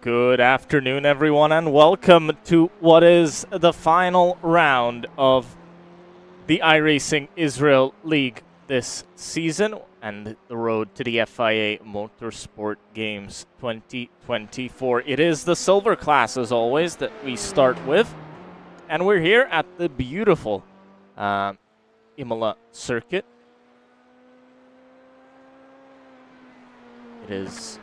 Good afternoon, everyone, and welcome to what is the final round of the iRacing Israel League this season and the road to the FIA Motorsport Games 2024. It is the silver class, as always, that we start with, and we're here at the beautiful Imola circuit. It is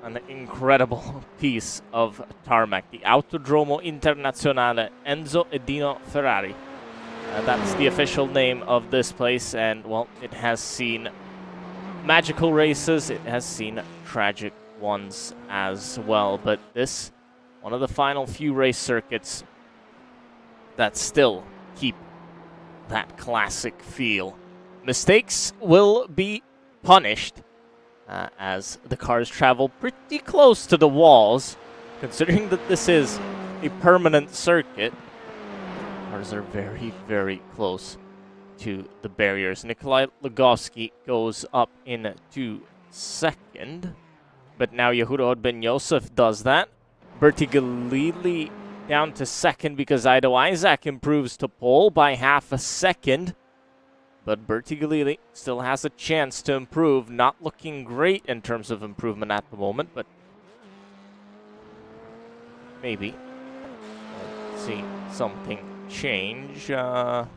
an incredible piece of tarmac, the Autodromo Internazionale Enzo Edino Ferrari. That's the official name of this place, and well, it has seen magical races, it has seen tragic ones as well, but this, one of the final few race circuits that still keep that classic feel. Mistakes will be punished, as the cars travel pretty close to the walls, considering that this is a permanent circuit. Cars are very, very close to the barriers. Nikolai Lugovsky goes up into second, but now Yehudot Ben Yosef does that. Bertie Galili down to second because Ido Isaac improves to pole by half a second. But Bertie Galili still has a chance to improve. Not looking great in terms of improvement at the moment, but maybe we'll see something change. Tal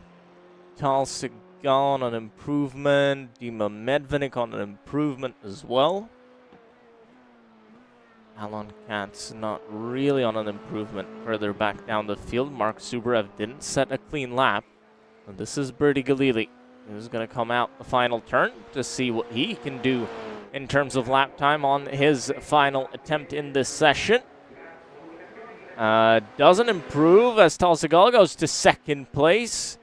Segal on an improvement. Dima Medvenik on an improvement as well. Alon Katz not really on an improvement further back down the field. Mark Zubarev didn't set a clean lap. And this is Bertie Galili, who's going to come out the final turn to see what he can do in terms of lap time on his final attempt in this session. Doesn't improve as Tal Segal goes to second place.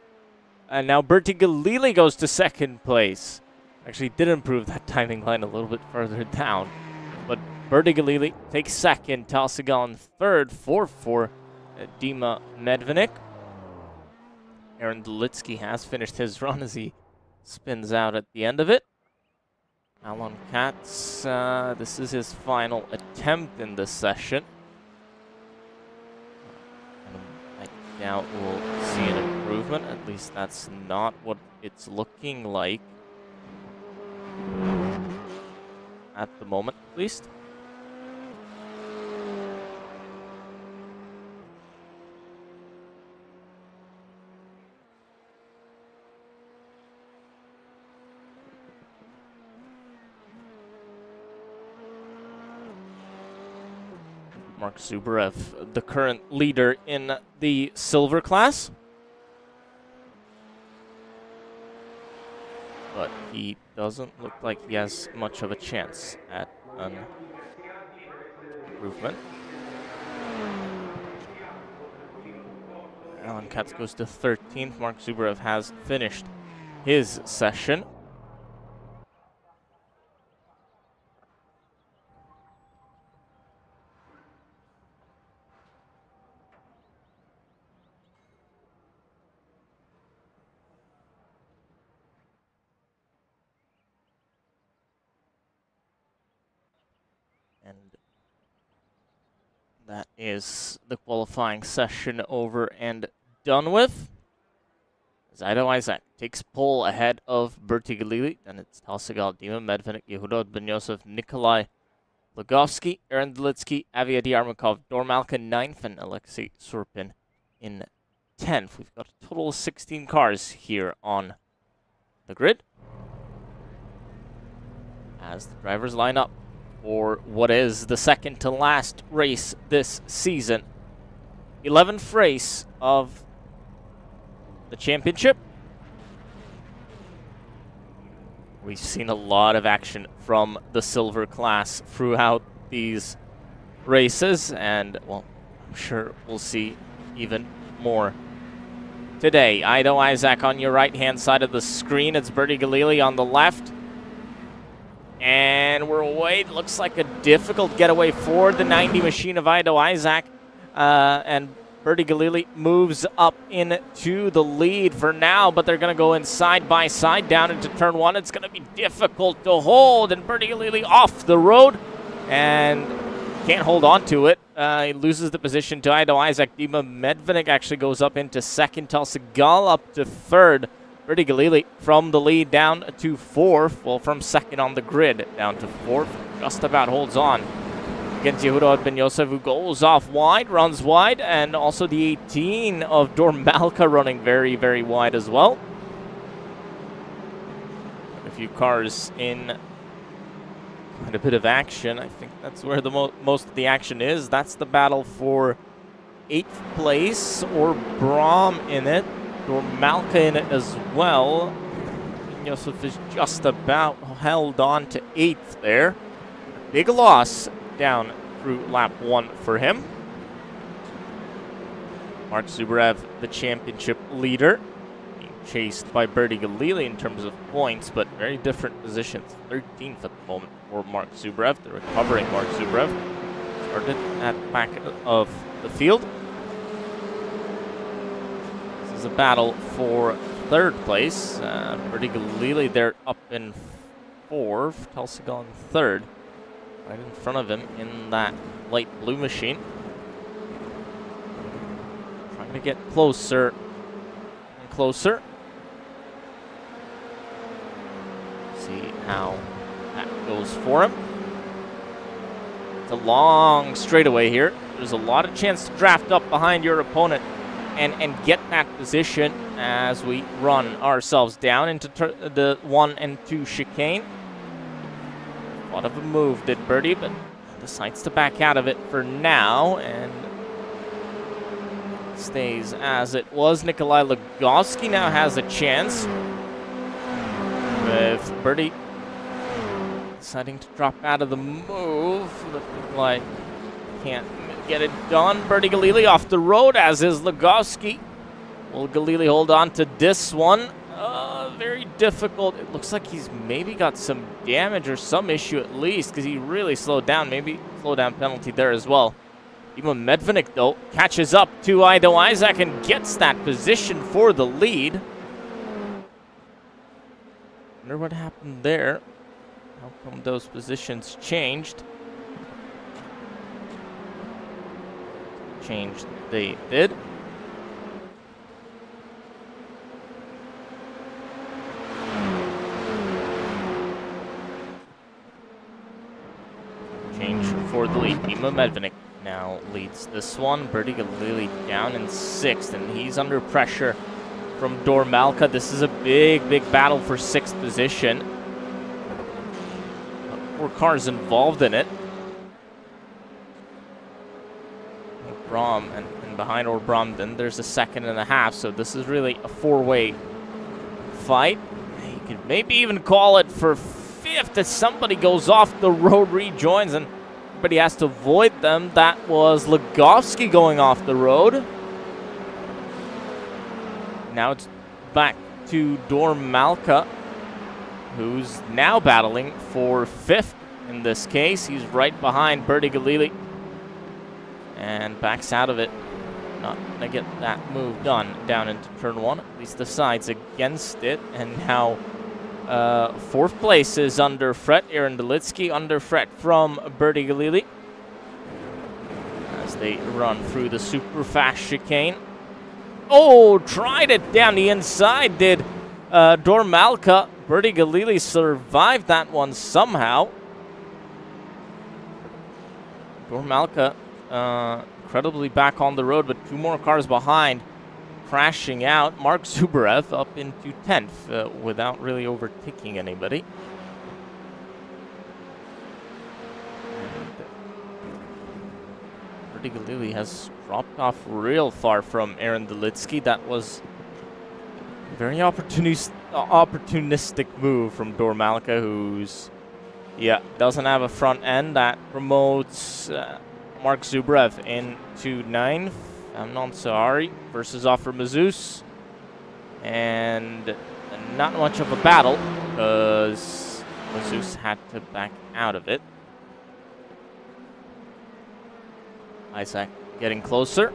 And now Bertie Galili goes to second place. Actually did improve that timing line a little bit further down. But Bertie Galili takes second, Tal Segal in third, fourth for Dima Medvenik. Aaron Dulitsky has finished his run as he spins out at the end of it. Alon Katz, this is his final attempt in this session. I doubt we'll see an improvement. At least that's not what it's looking like. At the moment, at least. Mark Zubarev, the current leader in the silver class. But he doesn't look like he has much of a chance at an improvement. Alon Katz goes to 13th. Mark Zubarev has finished his session. And that is the qualifying session over and done with. Ido Isaac takes pole ahead of Bertie Galili, and it's Tal Segal, Dima Medvenik, Yehudot Ben Yosef, Nikolai Lugovsky, Aaron Dulitsky, Aviadi Armakov, Dormalka 9th, and Alexei Surpin in 10th. We've got a total of 16 cars here on the grid as the drivers line up for what is the second to last race this season. 11th race of the championship. We've seen a lot of action from the silver class throughout these races, and well, I'm sure we'll see even more today. Ido Isaac on your right-hand side of the screen. It's Bertie Galili on the left. And we're away. It looks like a difficult getaway for the 90 machine of Ido Isaac. And Bertie Galili moves up into the lead for now, but they're going to go in side by side down into turn one. It's going to be difficult to hold, and Bertie Galili off the road. and can't hold on to it. He loses the position to Ido Isaac. Dima Medvenik actually goes up into second. Talsegal up to third. Berti Galili from the lead down to fourth. Well, from second on the grid down to fourth. Just about holds on against Yehuda Ben Yosef, who goes off wide, runs wide, and also the 18 of Dormalka running very, very wide as well. A few cars in quite a bit of action. I think that's where the most of the action is. That's the battle for 8th place, or Braum in it. Dormalka in it as well. Yosef is just about held on to 8th there. Big loss down through lap 1 for him. Mark Zubrev, the championship leader, being chased by Berti Galili in terms of points, but very different positions. 13th at the moment for Mark Zubrev, the recovering Mark Zubrev. Started at the back of the field. This is a battle for 3rd place. Berti Galili there up in 4th, Talsegal in 3rd. Right in front of him in that light blue machine. Trying to get closer and closer. See how that goes for him. It's a long straightaway here. There's a lot of chance to draft up behind your opponent and get that position as we run ourselves down into the 1 and 2 chicane. A lot of a move did Berti, but decides to back out of it for now and stays as it was. Nikolai Lugovsky now has a chance, with Berti deciding to drop out of the move. Looking like can't get it done. Berti Galili off the road, as is Lugovsky. Will Galili hold on to this one? Very difficult. It looks like he's maybe got some damage or some issue at least, because he really slowed down. Maybe slow down penalty there as well. Dima Medvenik, though, catches up to Ido Isaac and gets that position for the lead. Wonder what happened there. How come those positions changed? Changed they did. Change for the lead. Dima Medvenik now leads this one. Berti Galili down in 6th, and he's under pressure from Dormalka. This is a big, big battle for 6th position. 4 cars involved in it. Braum and behind Braum, then there's a 2nd and a half, so this is really a 4-way fight. You could maybe even call it for 5th as somebody goes off the road, rejoins, and everybody has to avoid them. That was Lugovsky going off the road. Now it's back to Dormalka, who's now battling for 5th in this case. He's right behind Berti Galili and backs out of it. Not going to get that move done down into turn 1. At least decides against it. And now 4th place is under threat. Aaron Delitsky under threat from Berti Galili as they run through the super fast chicane. Oh, tried it down the inside, did Dormalka. Berti Galili survived that one somehow. Dormalka incredibly back on the road, but 2 more cars behind, crashing out. Mark Zubrev up into 10th without really overtaking anybody. Berti Galili has dropped off real far from Aaron Delitsky. That was a very opportunistic move from Dormalka, who's doesn't have a front end. That promotes Mark Zubrev into 9th. Amnon Sahari versus Offer Mazus. And not much of a battle, because Mazus had to back out of it. Isaac getting closer.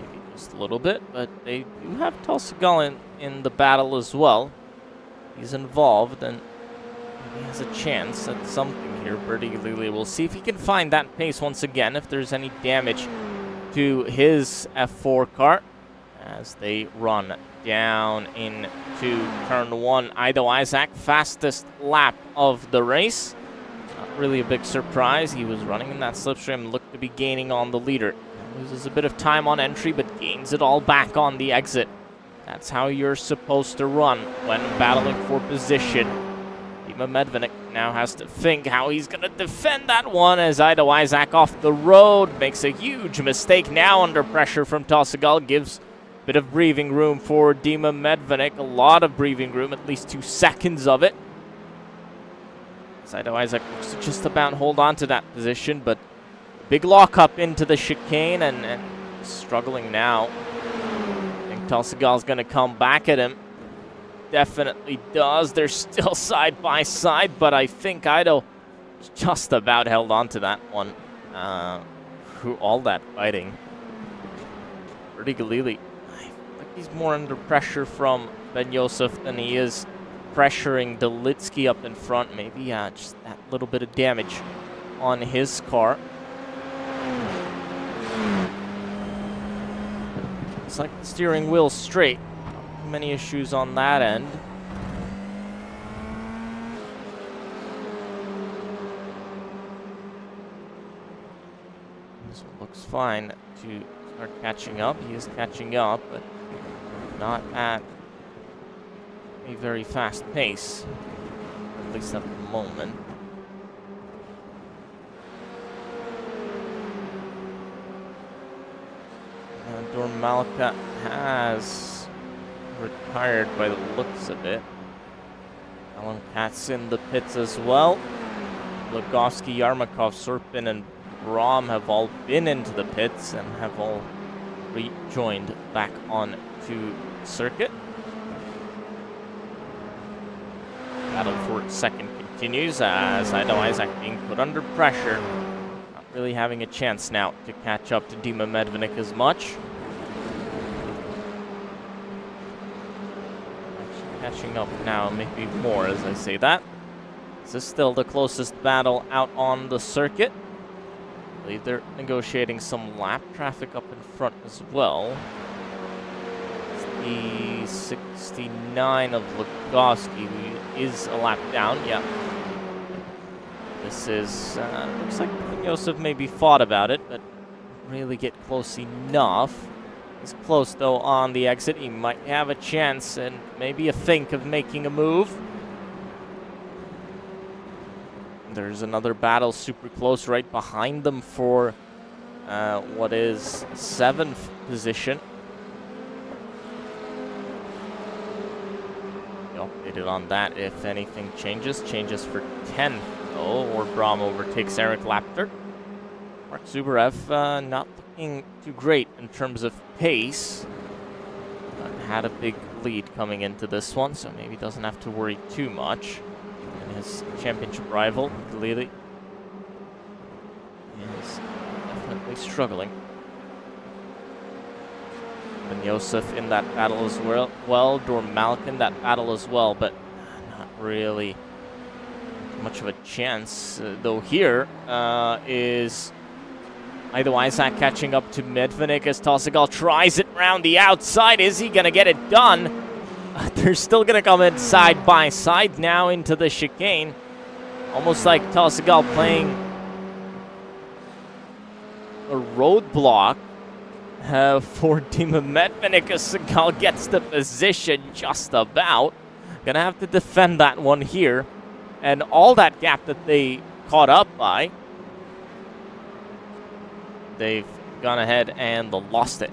Maybe just a little bit, but they do have Talsegal in the battle as well. He's involved, and He has a chance at something here. Birdie Gillili will see if he can find that pace once again, if there's any damage to his F4 car as they run down into turn 1. Ido Isaac, fastest lap of the race. Not really a big surprise. He was running in that slipstream, looked to be gaining on the leader. Loses a bit of time on entry, but gains it all back on the exit. That's how you're supposed to run when battling for position. Dima Medvenik now has to think how he's going to defend that one as Ido Isaac off the road. Makes a huge mistake now under pressure from Tausegal. Gives a bit of breathing room for Dima Medvenik. A lot of breathing room, at least 2 seconds of it. Ido Isaac looks to just about hold on to that position, but big lockup into the chicane and struggling now. Tausegal's going to come back at him. Definitely does. They're still side by side, but I think Ido just about held on to that one through all that fighting. Birdie Gillili, I think he's more under pressure from Ben Yosef than he is pressuring Dolitsky up in front. Maybe just that little bit of damage on his car. It's like the steering wheel straight. Not too many issues on that end. This one looks fine to start catching up. He is catching up, but not at a very fast pace, at least at the moment. Dormalka has retired by the looks of it. Alan Katz in the pits as well. Lugovsky, Yarmakov, Surpin, and Braum have all been into the pits and have all rejoined back on to circuit. Battle for second continues as Ido Isaac being put under pressure. Not really having a chance now to catch up to Dima Medvenik as much. Catching up now, maybe more as I say that. This is still the closest battle out on the circuit. I believe they're negotiating some lap traffic up in front as well. It's the 69 of Lugovsky, who is a lap down, yeah. This is, looks like Yosef maybe thought about it, but didn't really get close enough. He's close, though, on the exit. He might have a chance and maybe a think of making a move. There's another battle super close right behind them for what is 7th position. Updated on that if anything changes. Changes for 10th, though, or Braum overtakes Eric Lapter. Mark Zubarev not looking too great in terms of pace, but had a big lead coming into this one, so maybe doesn't have to worry too much. And his championship rival, Gillili, is definitely struggling. And Yosef in that battle as well. Dormalka in that battle as well, but not really much of a chance. Though here is Ido Isaac catching up to Medvenik as Tausegal tries it round the outside. Is he going to get it done? They're still going to come in side by side now into the chicane. Almost like Tausegal playing a roadblock for Dima Medvenik as Segal gets the position just about. Gonna have to defend that one here. And all that gap that they caught up by, they've gone ahead and lost it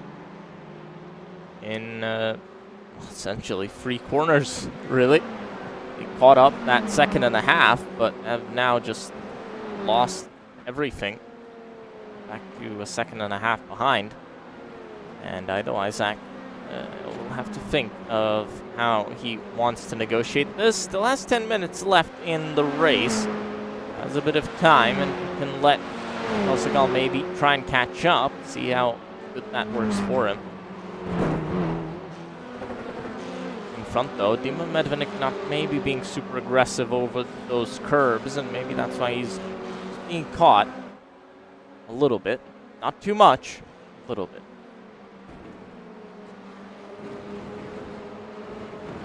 in essentially 3 corners, really. They caught up that 1.5 seconds, but have now just lost everything. Back to a 1.5 seconds behind. And Ido Isaac will have to think of how he wants to negotiate this. Still has 10 minutes left in the race. Has a bit of time and can let Tausegal maybe try and catch up. See how good that works for him. front though. Dima Medvenik not maybe being super aggressive over those curbs, and maybe that's why he's being caught a little bit. Not too much, a little bit.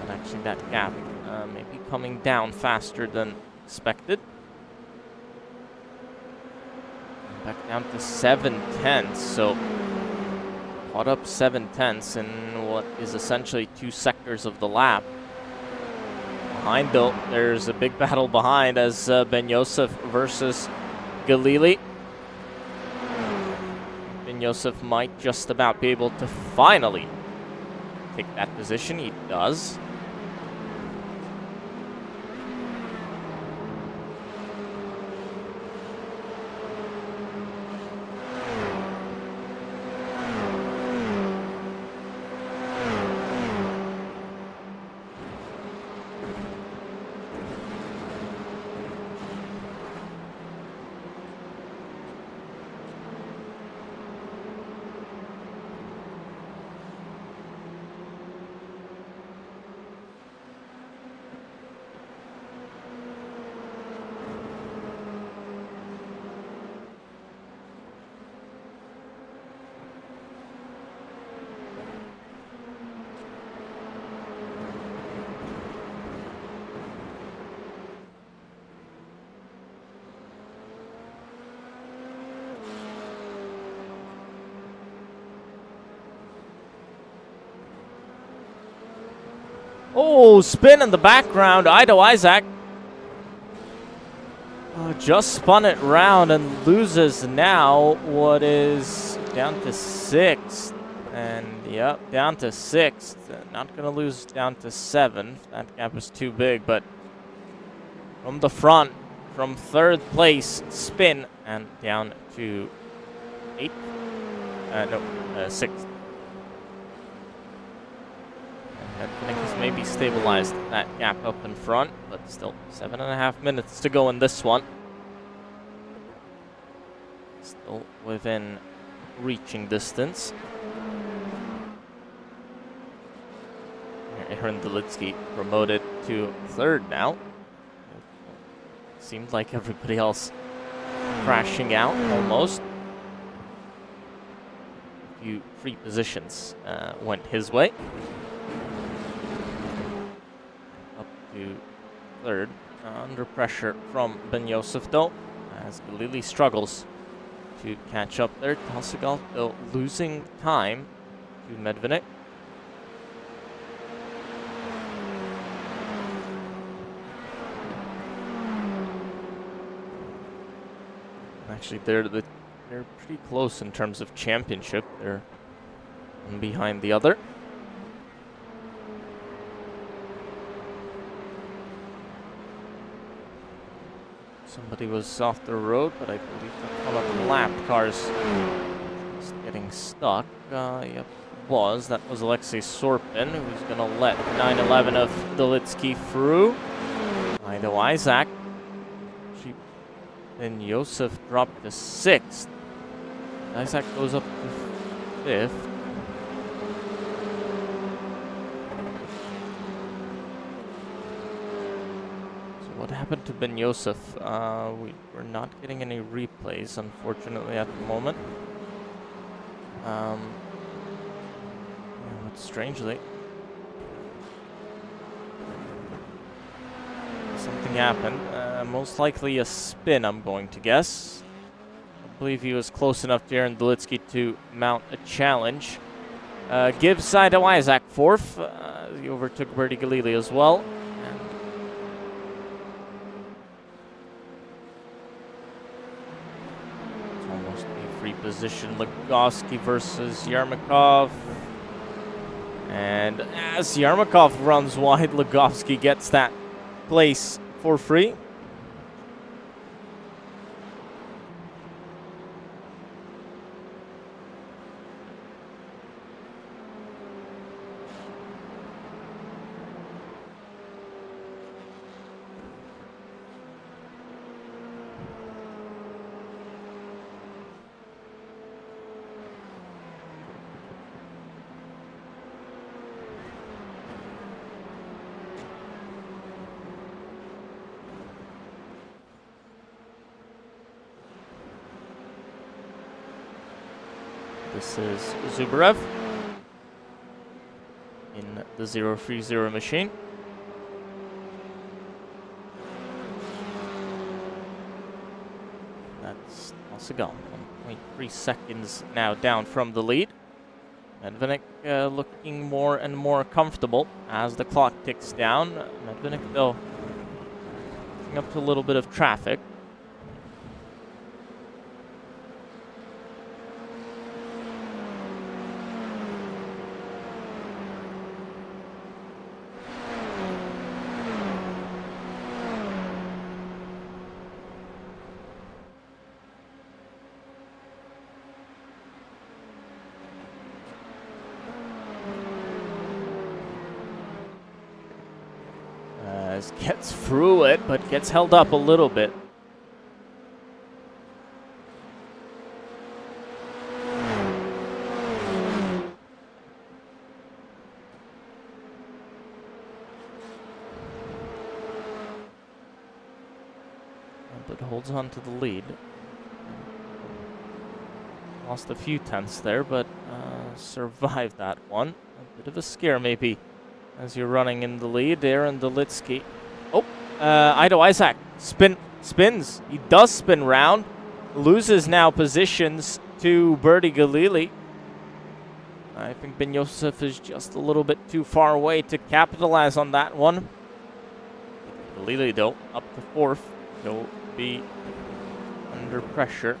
But actually that gap maybe coming down faster than expected. Back down to 7/10, so caught up 7/10 in what is essentially 2 sectors of the lap. Behind though, there's a big battle behind as Ben Yosef versus Galili. Ben Yosef might just about be able to finally take that position. He does. Oh, spin in the background. Ido Isaac just spun it round and loses now what is down to 6th. And yep, down to 6th. Not going to lose down to 7th. That gap is too big, but from the front, from 3rd place, spin and down to 8th. No, 6th. Medvenik has maybe stabilized that gap up in front, but still 7.5 minutes to go in this one. Still within reaching distance. Aaron Delitsky promoted to 3rd now. Seemed like everybody else crashing out almost. A few free positions went his way. To 3rd, under pressure from Ben Yosef though, as Galili struggles to catch up there. Talsegal though losing time to Medvenik. Actually, they're pretty close in terms of championship. They're one behind the other. Somebody was off the road, but I believe one of the lap cars is getting stuck. Yep, that was Alexei Sorpin, who's going to let 911 of Delitsky through. Ido Isaac. Then Yosef dropped to 6th. Isaac goes up to 5th. What happened to Ben Yosef? We're not getting any replays, unfortunately, at the moment. But strangely, something happened. Most likely a spin, I'm going to guess. I believe he was close enough to Aaron Delitsky to mount a challenge. Gives Ido Isaac 4th. He overtook Bertie Galili as well. Position Lagowski versus Yermakov. And as Yermakov runs wide, Lagowski gets that place for free. This is Zubrev in the 030 machine. That's Segal, 1.3 seconds now down from the lead. Medvenik looking more and more comfortable as the clock ticks down. Medvenik, though, picking up to a little bit of traffic. Gets through it, but gets held up a little bit. But holds on to the lead. Lost a few tenths there, but survived that one. A bit of a scare maybe as you're running in the lead. Aaron Dolitsky. Oh, Ido Isaac spins. He does spin round. Loses now positions to Bertie Galili. I think Ben Yosef is just a little bit too far away to capitalize on that one. Galili, though, up to fourth. He'll be under pressure.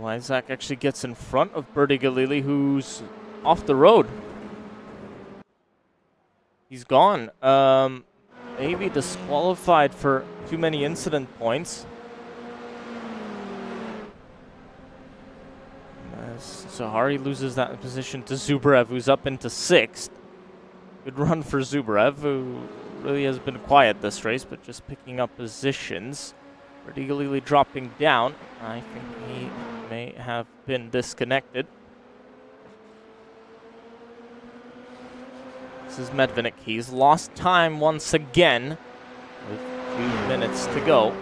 Isaac actually gets in front of Bertie Galili, who's off the road. He's gone. Maybe disqualified for too many incident points. As Zahari loses that position to Zubrev, who's up into sixth. Good run for Zubrev, who really has been quiet this race, but just picking up positions. Bertie Galili dropping down. I think he may have been disconnected. This is Medvenik. He's lost time once again with 2 minutes to go.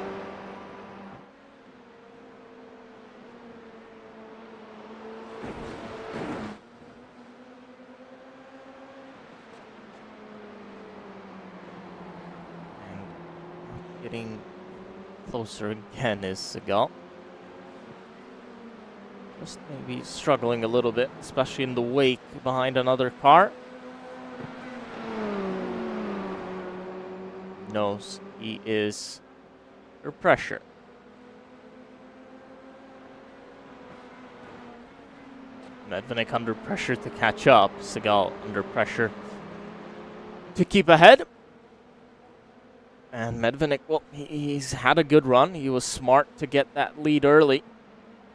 And getting closer again is Segal. Just maybe struggling a little bit, especially in the wake behind another car. Knows he is under pressure. Medvenik under pressure to catch up. Segal under pressure to keep ahead. And Medvenik, well, he's had a good run. He was smart to get that lead early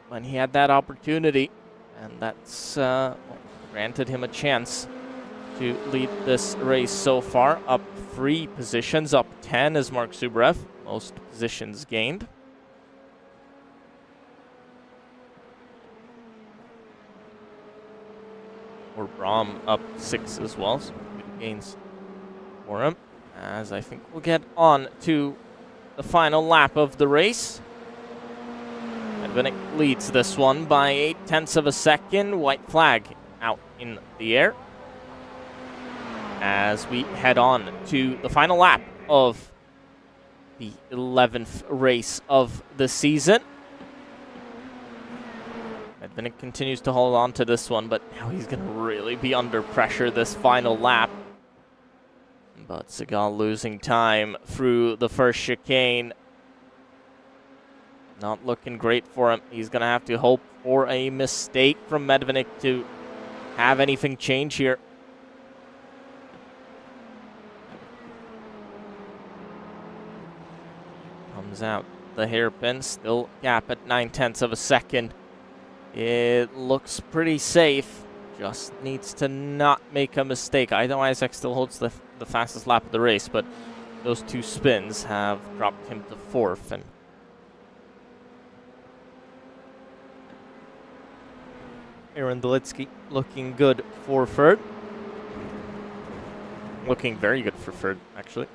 when he had that opportunity. And that's granted him a chance to lead this race so far. Up 3 positions, up 10 is Mark Zubrev. Most positions gained. Or Brahm up 6 as well, so good gains for him. As I think we'll get on to the final lap of the race. Medvenik leads this one by 0.8 of a second. White flag out in the air as we head on to the final lap of the 11th race of the season. Medvenik continues to hold on to this one, but now he's going to really be under pressure this final lap. But Segal losing time through the first chicane. Not looking great for him. He's going to have to hope for a mistake from Medvenik to have anything change here. Comes out the hairpin, still gap at 0.9 of a second. It looks pretty safe. Just needs to not make a mistake. Ido Isaac still holds the fastest lap of the race, but those 2 spins have dropped him to 4th. And Aaron Delitsky looking good for 3rd. Looking very good for 3rd, actually.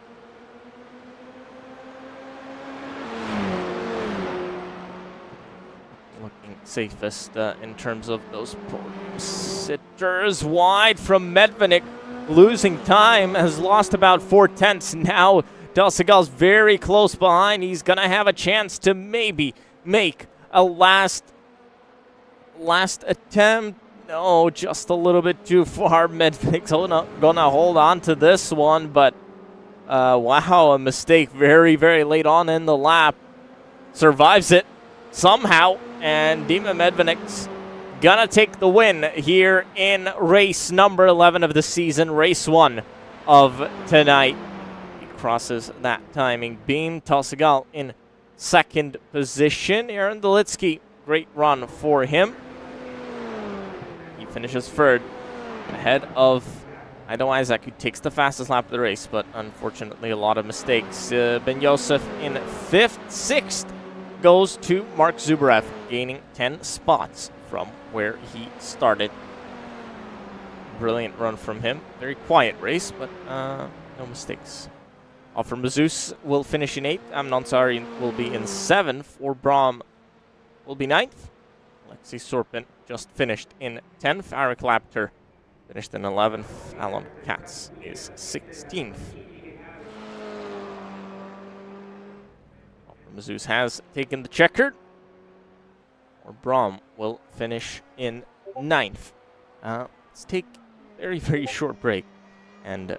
Looking safest in terms of those podium sitters. Wide from Medvenik, losing time, has lost about 4/10. Now Del Segal's very close behind. He's gonna have a chance to maybe make a last attempt. No, just a little bit too far. Medvenik's gonna hold on to this one, but wow, a mistake very, very late on in the lap. Survives it somehow, and Dima Medvenik's gonna take the win here in race number 11 of the season, race 1 of tonight. He crosses that timing beam. Del Segal in 2nd position. Aaron Delitsky, great run for him. He finishes 3rd, ahead of Aido Isaac, who takes the fastest lap of the race, but unfortunately a lot of mistakes. Ben Yosef in 5th. 6th goes to Mark Zubarev, gaining 10 spots from where he started. Brilliant run from him. Very quiet race, but no mistakes. Alfred Mazus will finish in 8th. Amnon Sari will be in 7th. Or Brahm will be 9th. Alexei Sorpin just finished in 10th. Arik Lapter finished in 11th. Alon Katz is 16th. Mazus has taken the checkered. Or Brahm will finish in 9th. Let's take a very, very short break and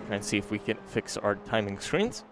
try and see if we can fix our timing screens.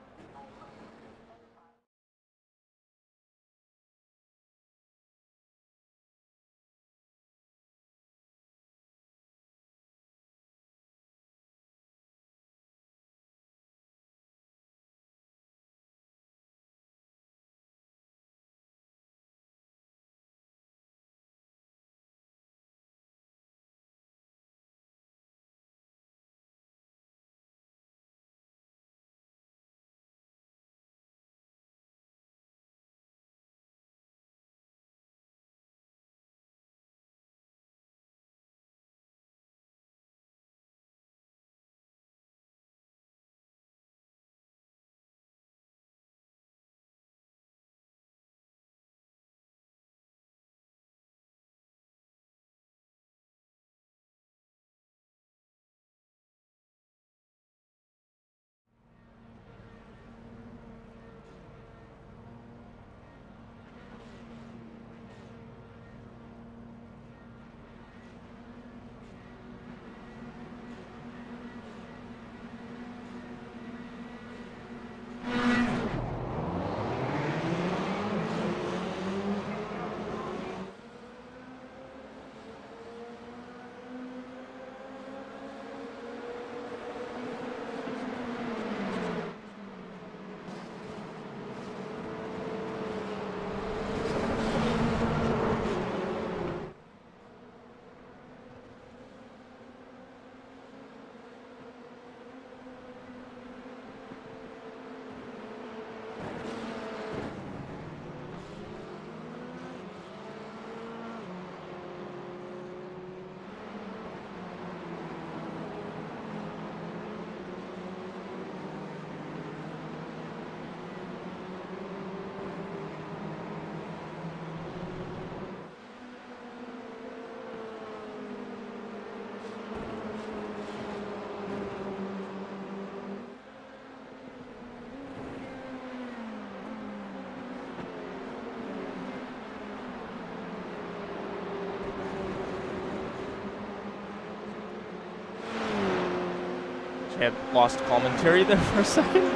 I had lost commentary there for a second.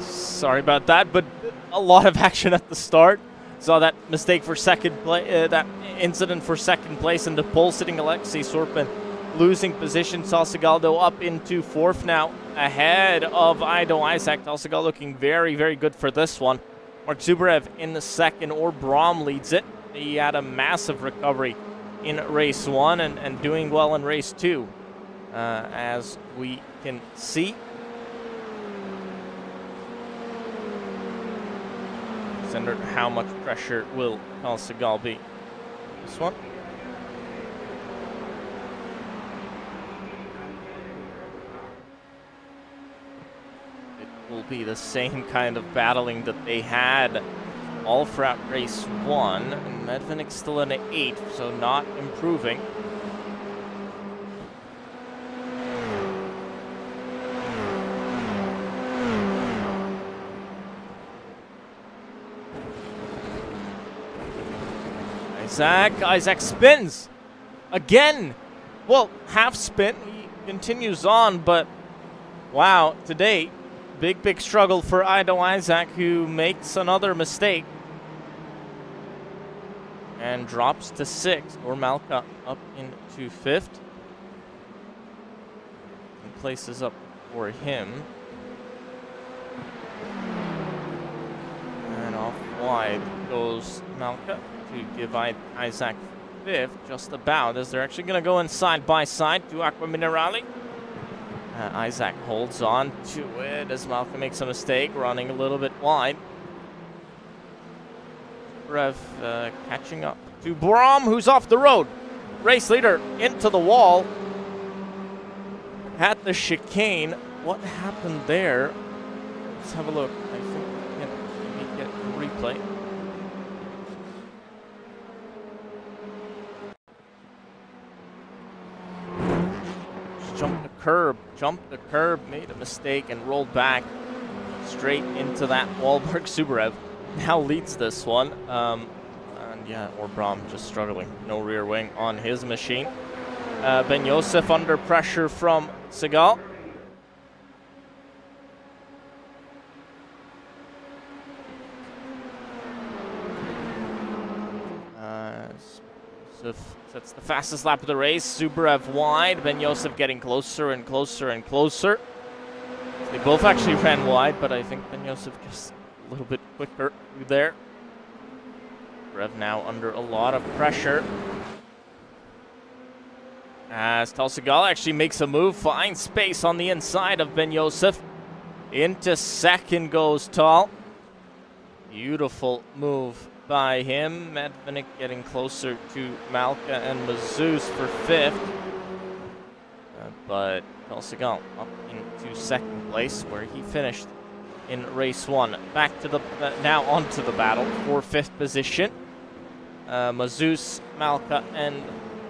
Sorry about that, but a lot of action at the start. Saw that mistake for second place, that incident for second place, and the pole sitting Alexei Sorpin losing position. Del Segal though up into 4th now, ahead of Aido Isaac. Del Segal looking very, very good for this one. Mark Zubarev in the 2nd, or Brahm leads it. He had a massive recovery in race 1 and doing well in race 2. As we can see, Just under how much pressure will Carl Segal be? This one. It will be the same kind of battling that they had all throughout race 1. And Medvenik still in an 8th, so not improving. Isaac spins again. Well, half spin. He continues on, but wow, today, big struggle for Ido Isaac, who makes another mistake and drops to 6th. Ormalka up into 5th. And places up for him. And off wide goes Malka to give Isaac 5th, just about, as they're actually going to go in side by side to Aqua Minerale. Isaac holds on to it as Malka makes a mistake, running a little bit wide. Rev catching up to Brom, who's off the road. Race leader into the wall at the chicane. What happened there? Let's have a look. I think we can get a replay. Jumped the curb, made a mistake, and rolled back straight into that Wahlberg Subarev. Now leads this one. And yeah, Orbrom just struggling. No rear wing on his machine. Ben Yosef under pressure from Segal. That's the fastest lap of the race. Subarev wide. Ben Yosef getting closer and closer and closer. They both actually ran wide, but I think Ben Yosef just a little bit quicker through there. Subarev now under a lot of pressure. As Tal Segal actually makes a move, finds space on the inside of Ben Yosef. Into second goes Tal. Beautiful move by him. Medvenik getting closer to Malka and Mazus for 5th. But Tal Segal up into 2nd place, where he finished in race 1. Back to the now onto the battle for 5th position. Mazus, Malka, and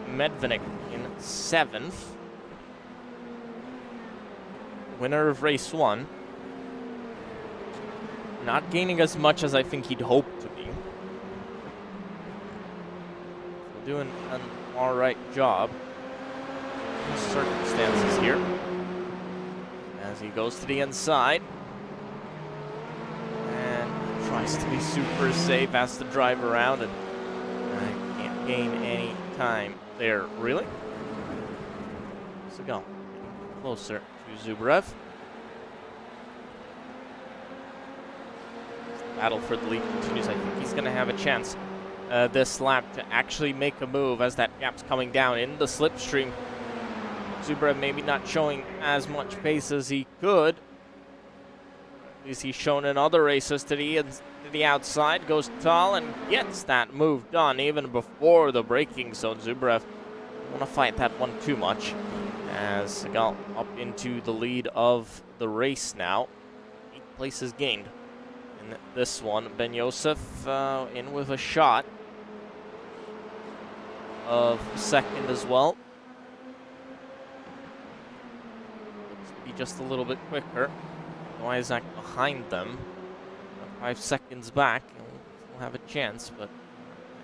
Medvenik in 7th. Winner of race 1. Not gaining as much as I think he'd hoped to be. Doing an alright job in the circumstances here. As he goes to the inside. And tries to be super safe, has to drive around, and can't gain any time there, really. Segal closer to Zubrev. Battle for the lead continues. I think he's going to have a chance this lap to actually make a move as that gap's coming down in the slipstream. Zubrev maybe not showing as much pace as he could. At least he's shown in other races to the outside. Goes Tal and gets that move done even before the braking zone. Zubrev don't want to fight that one too much, as Segal up into the lead of the race now. 8 places gained in this one. Ben Yosef in with a shot of 2nd as well. Looks to be just a little bit quicker. Isaac behind them. 5 seconds back. He'll have a chance, but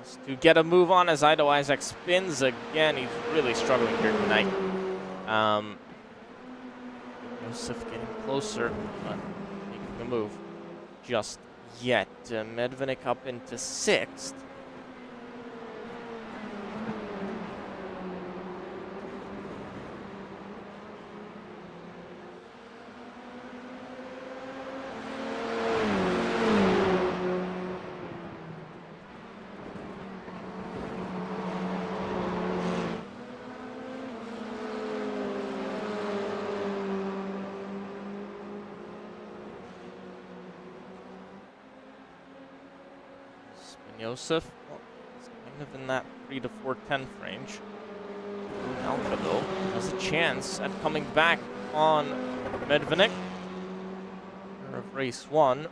has to get a move on as Ido Isaac spins again. He's really struggling here tonight. Yosef getting closer, but making the move just yet. Medvenik up into 6th. Joseph, well, it's kind of in that 3 to 4/10 range. Malka, though, has a chance at coming back on Medvenik. Of race 1.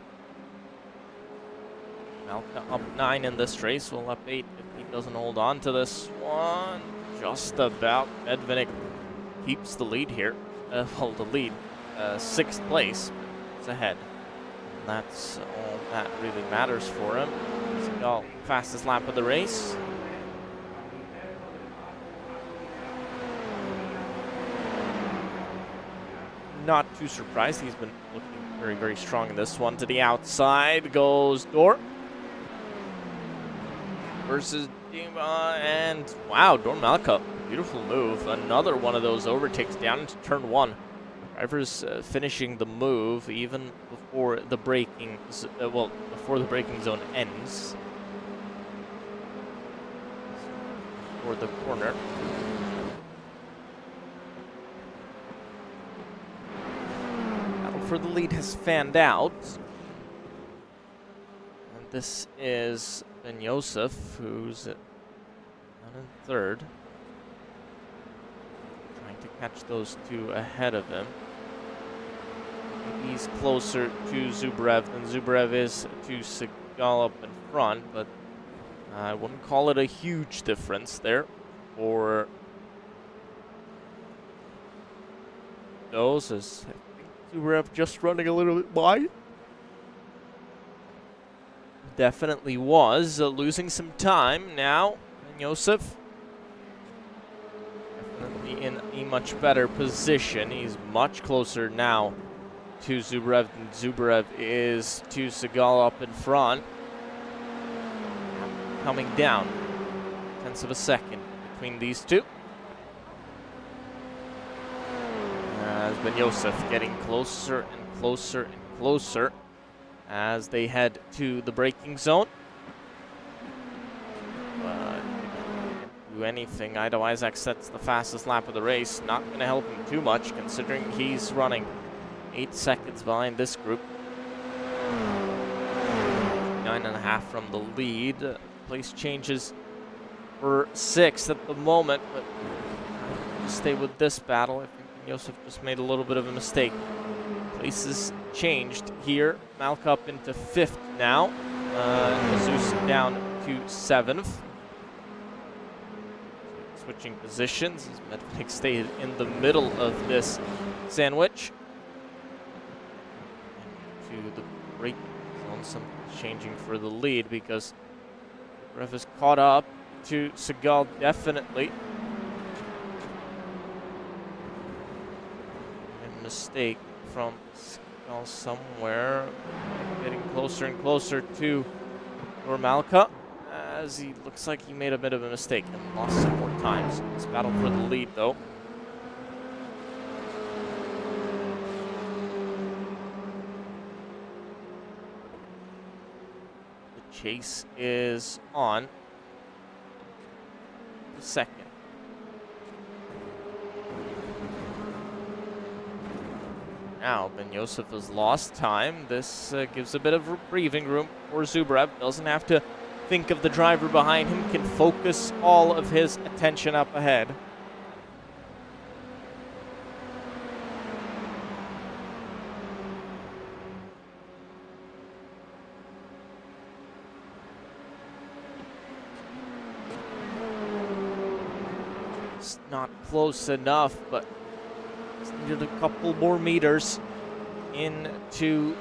Malka up 9 in this race, will up 8 if he doesn't hold on to this one. Just about. Medvenik keeps the lead here. Well, the lead. 6th place. It's ahead. And that's all that really matters for him. Segal, fastest lap of the race. Not too surprised. He's been looking very, very strong in this one. To the outside goes Dor. Versus Dima, and wow, Dorn Malka. Beautiful move. Another one of those overtakes down into turn 1. Drivers finishing the move even before the braking, before the braking zone ends. For the corner. Battle for the lead has fanned out. And this is Ben Joseph, who's down in 3rd. Trying to catch those two ahead of him. He's closer to Zubrev than Zubrev is to Segal up in front, but I wouldn't call it a huge difference there for those, as I think Zubrev just running a little bit wide. Definitely was losing some time now. And Joseph definitely in a much better position. He's much closer now to Zubrev than Zubrev is to Segal up in front. Coming down 1/10 of a second between these two. As Ben Joseph getting closer and closer and closer as they head to the braking zone. Can't do anything. Ido Isaac sets the fastest lap of the race. Not going to help him too much considering he's running 8 seconds behind this group. 9.5 from the lead. Place changes for 6th at the moment, but to stay with this battle, I think Joseph just made a little bit of a mistake. Places changed here. Malka up into 5th now. Jesus down to 7th. Switching positions as Medvenik stayed in the middle of this sandwich. And to the break zone, some changing for the lead because Rev is caught up to Segal definitely. A mistake from Segal somewhere. Getting closer and closer to Malka as he looks like he made a bit of a mistake and lost some more time. So it's battle for the lead though. The chase is on. The 2nd. Now, Ben Joseph has lost time. This gives a bit of breathing room for Zubrev. Doesn't have to think of the driver behind him. Can focus all of his attention up ahead. It's not close enough, but needed a couple more meters into,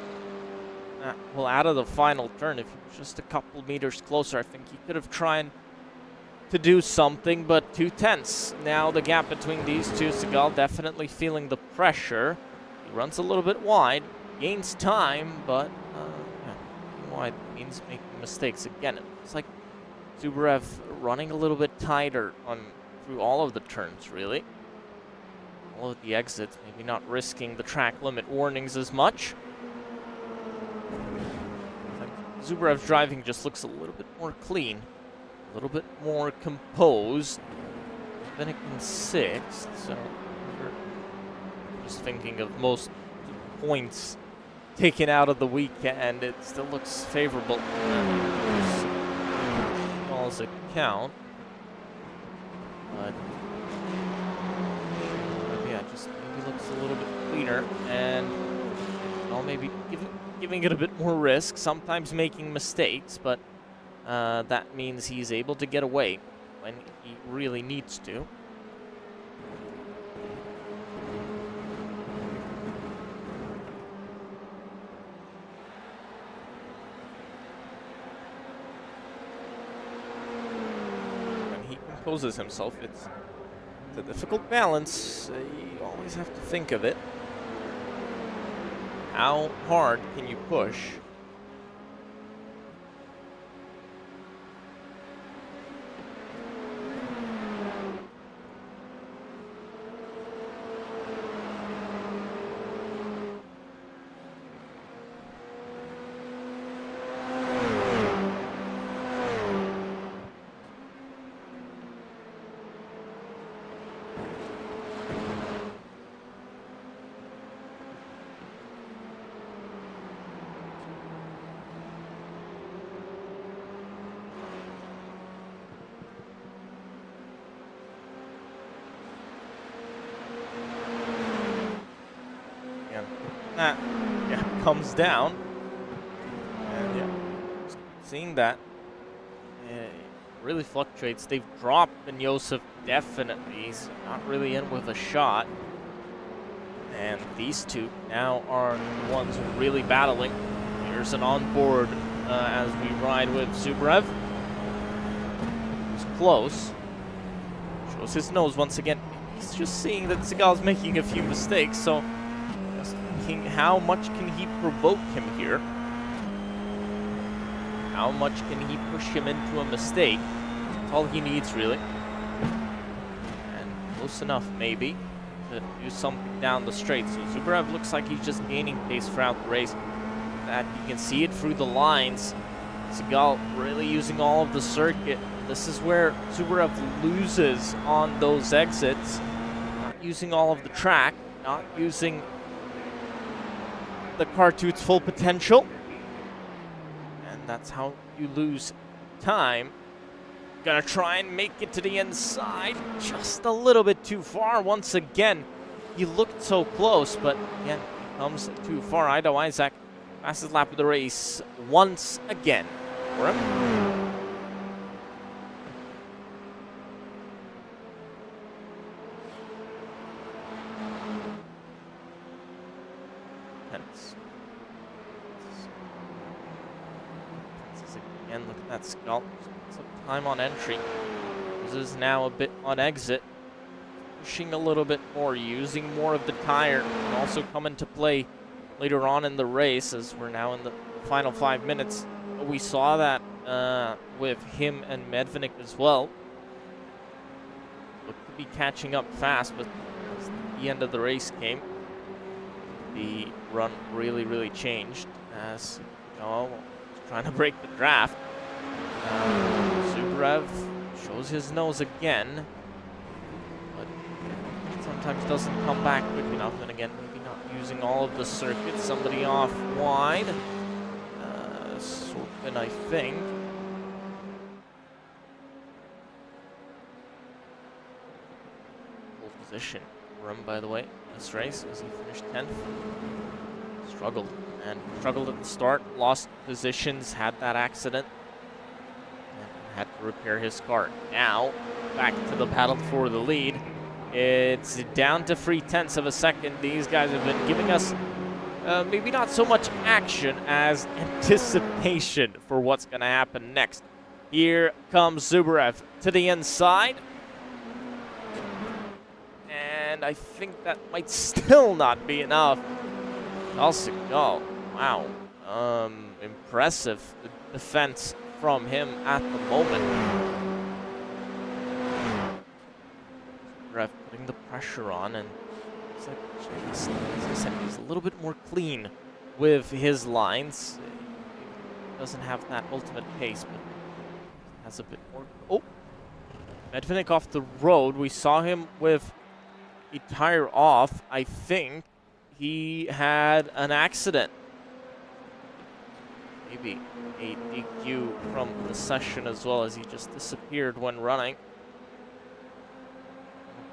well, out of the final turn. If he was just a couple meters closer, I think he could have tried to do something, but 2/10. Now the gap between these two. Segal definitely feeling the pressure. He runs a little bit wide, gains time, but wide means making mistakes. Again, it looks like Zubrev running a little bit tighter through all of the turns, really. All of the exits, maybe not risking the track limit warnings as much. Zubrev's driving just looks a little bit more clean, a little bit more composed. Medvenik in 6th, so just thinking of most points taken out of the weekend, it still looks favorable. Seagull's account. But yeah, just maybe looks a little bit cleaner, and well, maybe giving it a bit more risk, sometimes making mistakes, but that means he's able to get away when he really needs to. Composes himself. It's a difficult balance. You always have to think of it. How hard can you push? That comes down, and yeah, seeing that, it really fluctuates. They've dropped Ben Joseph, definitely. He's not really in with a shot, and these two now are the ones really battling. Here's an onboard as we ride with Zubrev. He's close. Shows his nose once again. He's just seeing that Seagull's making a few mistakes, so how much can he provoke him here? How much can he push him into a mistake? That's all he needs, really. And close enough, maybe, to do something down the straight. So Zubrev looks like he's just gaining pace throughout the race. That you can see it through the lines. Seagull really using all of the circuit. This is where Zubrev loses on those exits. Not using all of the track, not using the car to its full potential, and that's how you lose time. Gonna try and make it to the inside, just a little bit too far. Once again, he looked so close, but again, comes too far. Ido Isaac, fastest lap of the race once again for him. And look at that Seagull. Some time on entry. This is now a bit on exit. Pushing a little bit more, using more of the tire, and also come into play later on in the race as we're now in the final 5 minutes. We saw that with him and Medvenik as well. Looked to be catching up fast, but as the end of the race came, the run really changed as trying to break the draft. Zubrev shows his nose again, but sometimes doesn't come back quick enough. And again, maybe not using all of the circuit. Somebody off wide. Sorkin, I think. Pole position for him, by the way, in this race as he finished 10th. Struggled at the start, lost positions, had that accident, and had to repair his car. Now, back to the battle for the lead. It's down to 0.3 of a second. These guys have been giving us maybe not so much action as anticipation for what's going to happen next. Here comes Zubrev to the inside. And I think that might still not be enough. Seagull, wow, impressive defense from him at the moment. Zubrev putting the pressure on, and it's like, as I said, he's a little bit more clean with his lines. He doesn't have that ultimate pace, but has a bit more. Oh, Medvenik off the road. We saw him with a tire off, I think. He had an accident. maybe a DQ from the session as well, as he just disappeared when running.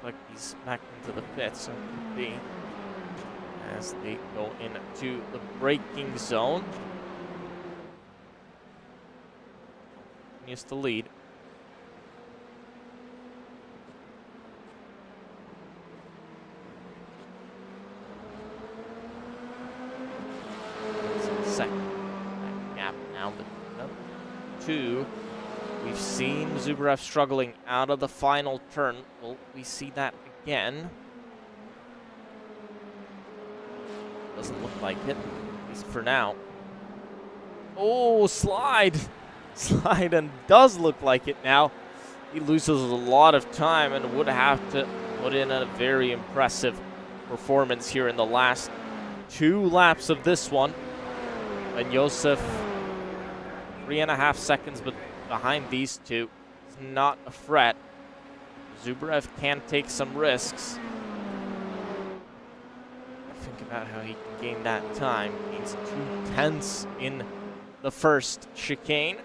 Looks like he's back into the pit, so it could be as they go into the braking zone. Continues to lead. Second gap now, but two. We've seen Zubrev struggling out of the final turn. Will we see that again? Doesn't look like it, at least for now. Oh, slide! Slide, and does look like it now. He loses a lot of time and would have to put in a very impressive performance here in the last 2 laps of this one. And Josef, 3.5 seconds but behind these two. It's not a threat. Zubrev can take some risks. Think about how he can gain that time. Gains 2/10 in the first chicane.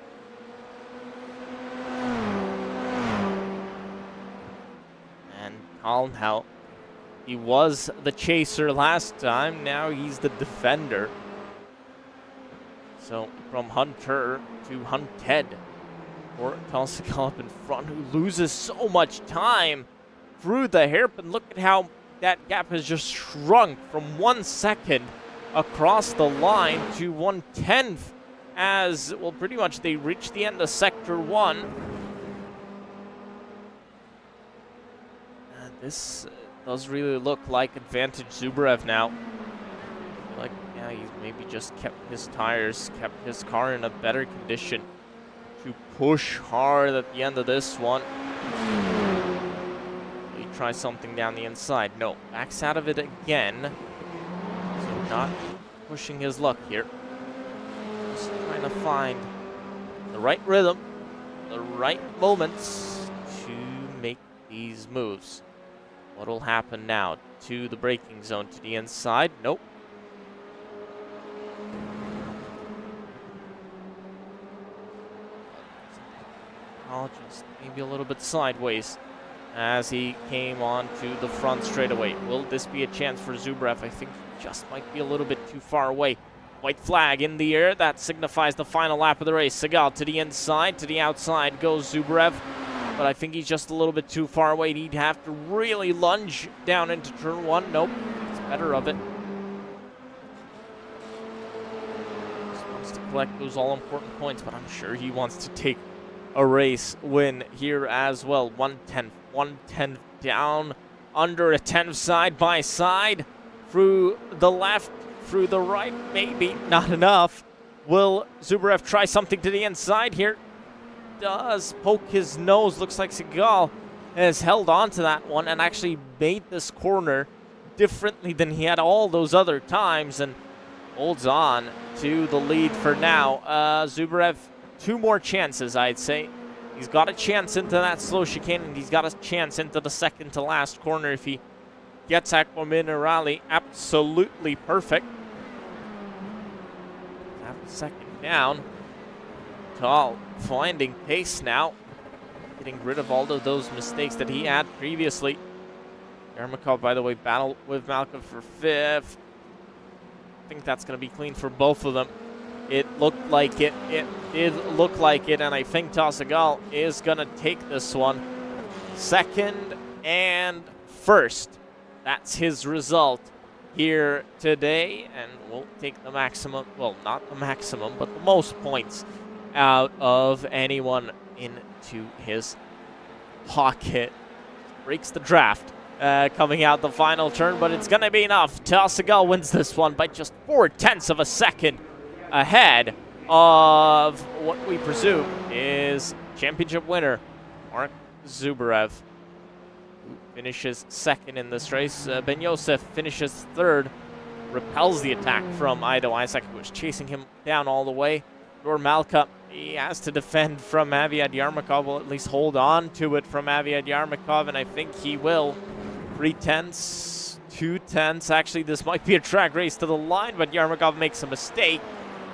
And Kalmhout, he was the chaser last time. Now he's the defender. So from Hunter to Hunted, or Talsikal up in front, who loses so much time through the hairpin. Look at how that gap has just shrunk from 1 second across the line to 1/10, as, well, pretty much they reach the end of Sector 1. And this does really look like advantage Zubrev now. Like, yeah, he's maybe just kept his tires, kept his car in a better condition to push hard at the end of this one. He tries something down the inside. No, backs out of it again. So not pushing his luck here. Just trying to find the right rhythm, the right moments to make these moves. What'll happen now? To the braking zone, to the inside. Nope. Just maybe a little bit sideways as he came on to the front straightaway. Will this be a chance for Zubrev? I think he just might be a little bit too far away. White flag in the air. That signifies the final lap of the race. Segal to the inside, to the outside goes Zubrev. But I think he's just a little bit too far away. He'd have to really lunge down into turn 1. Nope, it's better of it. Just wants to collect those all-important points, but I'm sure he wants to take a race win here as well. 1/10 down, under a 10 side by side, through the left, through the right, maybe not enough. Will Zubrev try something to the inside here? Does poke his nose. Looks like Segal has held on to that one and actually made this corner differently than he had all those other times, and holds on to the lead for now. Zubrev, 2 more chances, I'd say. He's got a chance into that slow chicane, and he's got a chance into the second to last corner if he gets Acqua Minerale absolutely perfect. Half a second down. Tal finding pace now, getting rid of all of those mistakes that he had previously. Yermakov, by the way, battled with Malcolm for 5th. I think that's going to be clean for both of them. It looked like it. It did look like it, and I think Talsikal is going to take this one. 2nd and 1st. That's his result here today, and we'll take the maximum, well, not the maximum, but the most points out of anyone into his pocket. Breaks the draft coming out the final turn, but it's going to be enough. Talsikal wins this one by just 0.4 of a second ahead of what we presume is championship winner, Mark Zubrev, who finishes 2nd in this race. Ben Josef finishes 3rd, repels the attack from Ido Isaac, who was chasing him down all the way. Dor Malka, he has to defend from Aviad Yermakov, will at least hold on to it from Aviad Yermakov, and I think he will. 3/10, 2/10. Actually, this might be a track race to the line, but Yermakov makes a mistake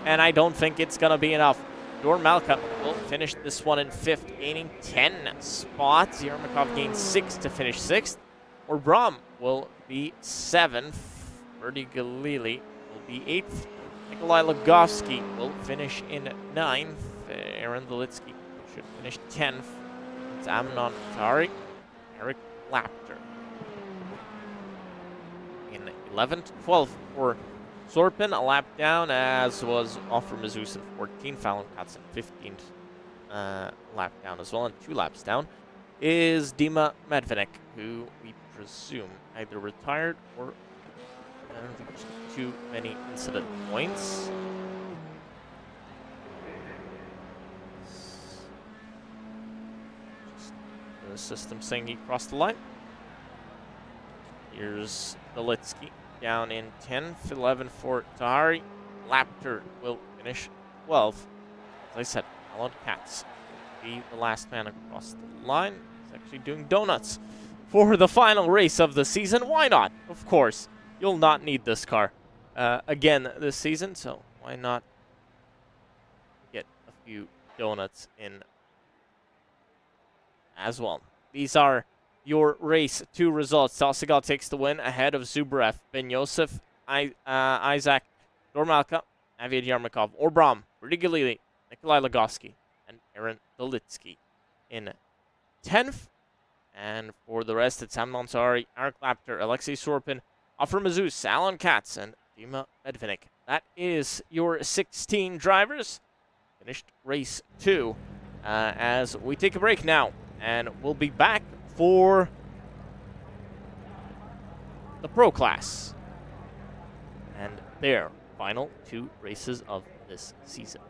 and I don't think it's going to be enough. Dormalka will finish this one in 5th, gaining 10 spots. Yermakov gains 6 to finish 6th. Or Brom will be 7th. Verdi Galili will be 8th. Nikolai Logovsky will finish in 9th. Aaron Dolitsky should finish 10th. It's Amnon Tari. Eric Lapter in 11th. 12th for Sorpin, a lap down, as was Offer Mazus in 14th. Fallon Katz in 15th. Lap down as well, and 2 laps down is Dima Medvedik, who we presume either retired or I don't think there's too many incident points. Just the system saying he crossed the line. Here's Dolitsky down in 10th, 11th for Tahari. Lapter will finish 12th. As I said, Alan Katz will be the last man across the line. He's actually doing donuts for the final race of the season. Why not? Of course. You'll not need this car again this season, so why not get a few donuts in as well. These are your race 2 results. Tausegal takes the win ahead of Zubrev, Ben Yosef, Isaac, Dormalka, Aviad Yarmakov, Orbram, Rudy Galili, Nikolai Logovsky, and Aaron Dolitsky in 10th. And for the rest, it's Sam Monsari, Eric Lapter, Alexei Sorpin, Offer Mazus, Alan Katz, and Dima Medvedik. That is your 16 drivers. Finished race 2 as we take a break now. And we'll be back for the Pro Class and their final 2 races of this season.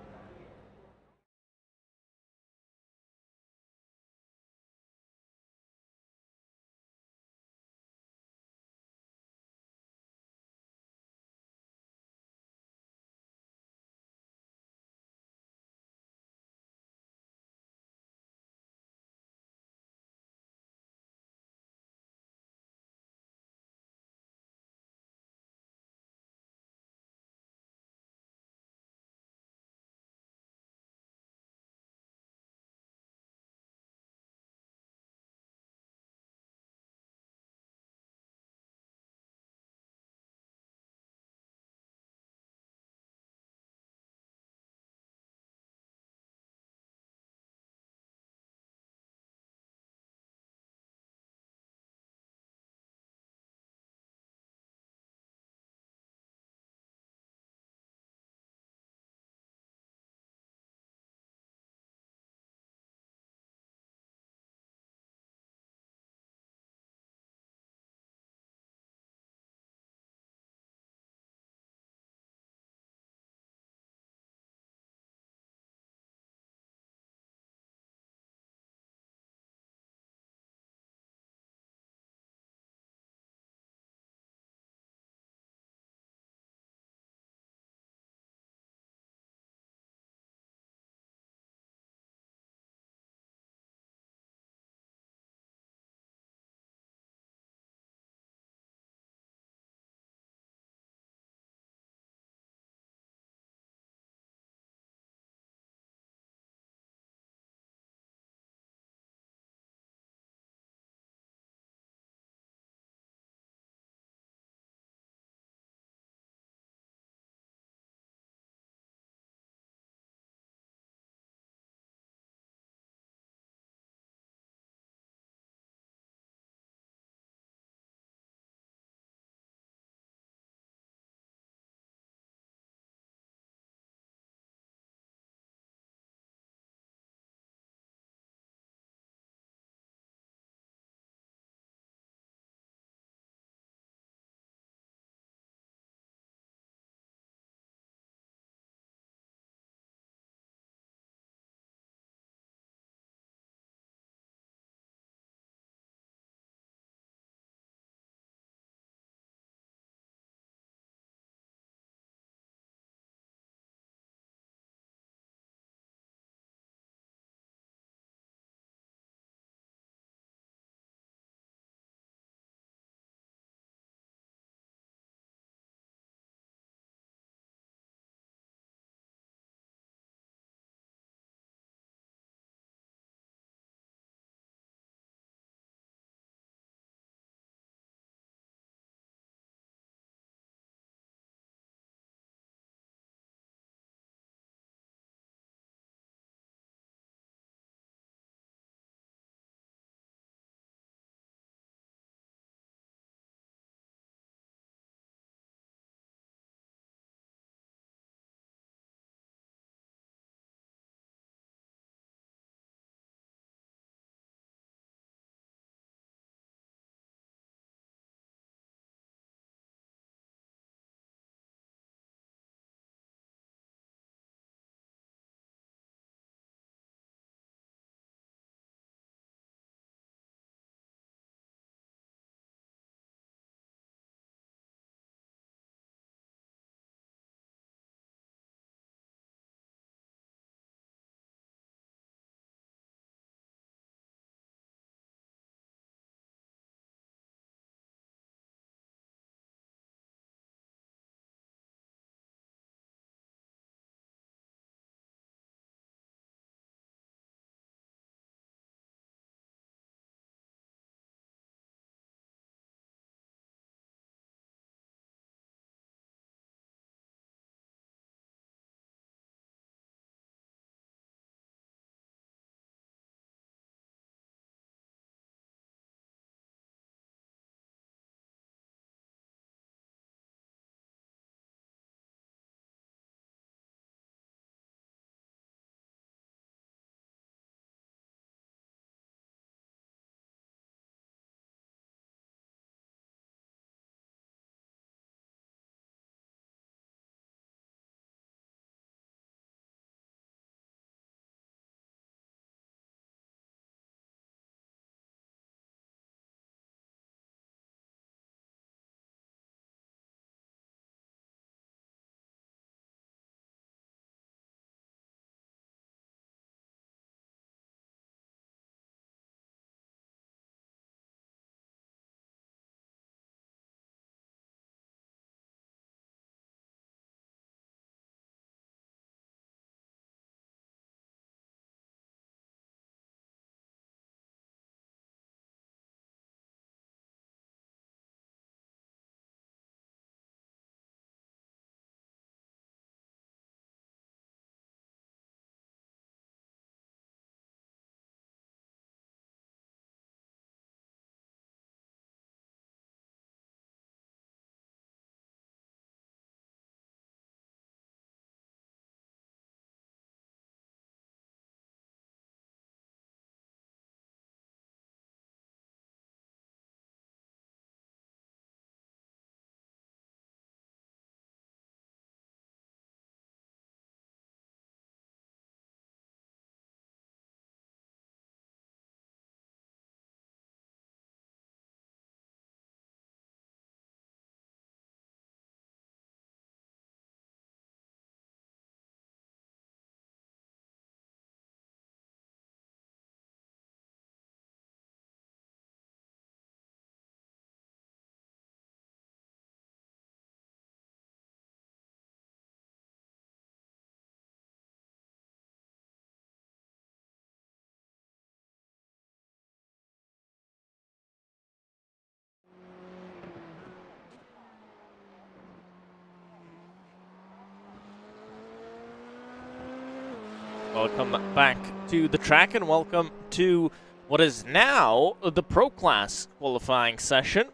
Welcome back to the track and welcome to what is now the Pro Class qualifying session.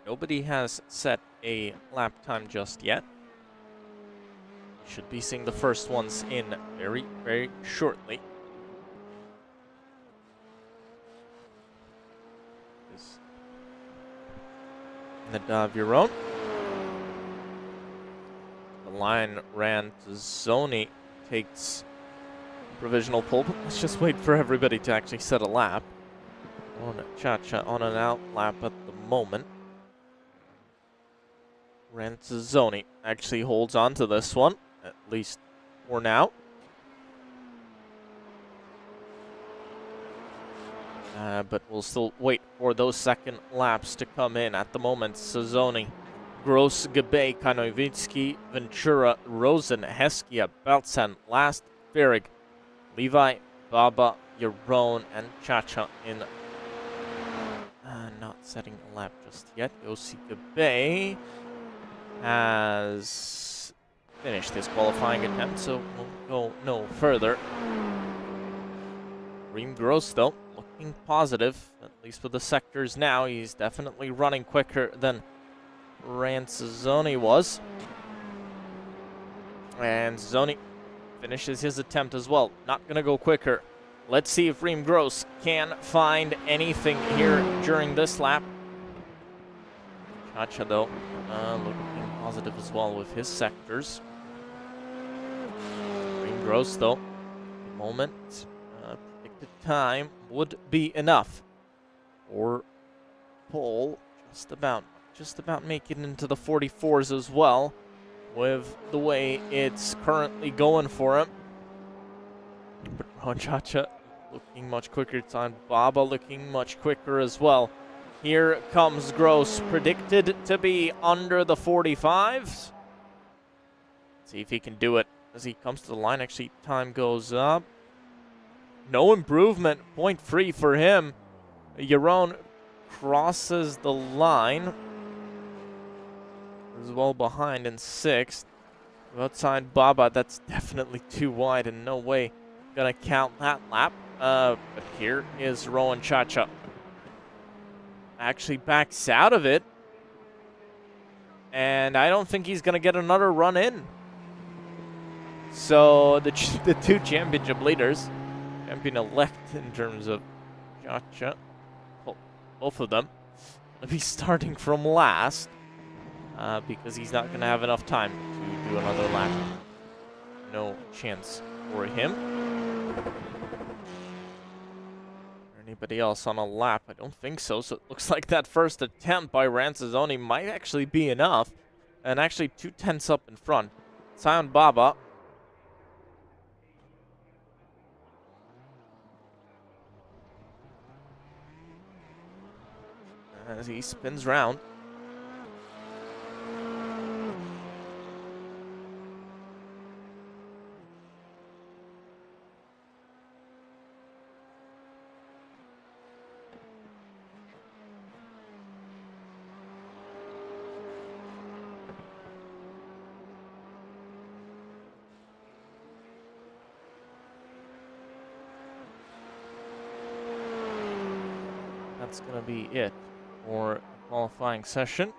Nobody has set a lap time just yet. Should be seeing the first ones in very, very shortly. Nadaviron. The line ran to Zoni, takes provisional pole, but let's just wait for everybody to actually set a lap. Chacha on an out lap at the moment. Rantazzoni actually holds on to this one, at least for now. But we'll still wait for those second laps to come in. At the moment, Sazzoni, Gross, Gabay, Kanoivitsky, Ventura, Rosen, Heskia, Beltsan, Last, Ferig, Levi, Baba, Yaron, and Chacha in not setting a lap just yet. Yossi Gabay has finished his qualifying attempt, so we'll go no further. Reem Gross, though, looking positive, at least with the sectors now. He's definitely running quicker than Rantazzoni was. And Zoni finishes his attempt as well. Not going to go quicker. Let's see if Reem Gross can find anything here during this lap. Chacha, though, looking positive as well with his sectors. Reem Gross, though, at the moment, predicted time would be enough for pole. Just about making into the 44s as well, with the way it's currently going for him. But Rowan Chacha looking much quicker time. Baba looking much quicker as well. Here comes Gross, predicted to be under the 45s. See if he can do it as he comes to the line. Actually, time goes up. No improvement, 0.3 for him. Yaron crosses the line. Is well behind in 6th. Outside Baba, that's definitely too wide and no way gonna count that lap. But here is Rowan Chacha. Actually backs out of it. And I don't think he's gonna get another run in. So the two championship leaders, champion-elect in terms of Chacha, both of them, will be starting from last. Because he's not going to have enough time to do another lap. No chance for him. Anybody else on a lap? I don't think so. So it looks like that first attempt by Rantazzoni might actually be enough. And actually 2/10 up in front. Sion Baba. As he spins round. That's going to be it for the qualifying session.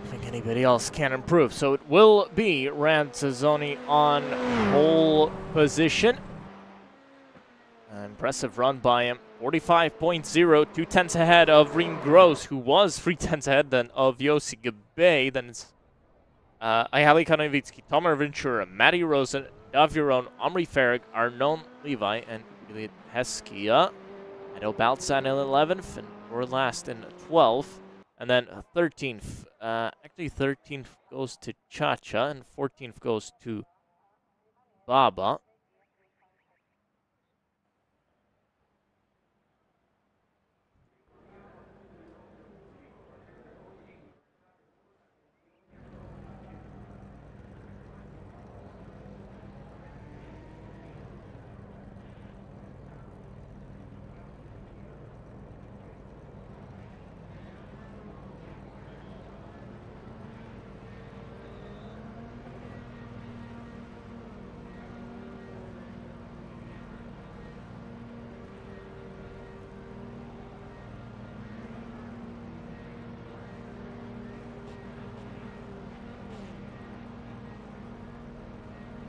I think anybody else can improve. So it will be Rantazzoni on pole position. Impressive run by him. 45.0, 2/10 ahead of Reem Gross, who was 3/10 ahead then of Yossi Gabay. Then it's Ayali Kanoivitsky, Tomer Ventura, Matty Rosen, Daviron, Omri Ferig, Arnon Levi, and Elliot Heskia. And Obaltsan in 11th, and we're last in 12th. And then 13th, actually 13th goes to Chacha, and 14th goes to Baba.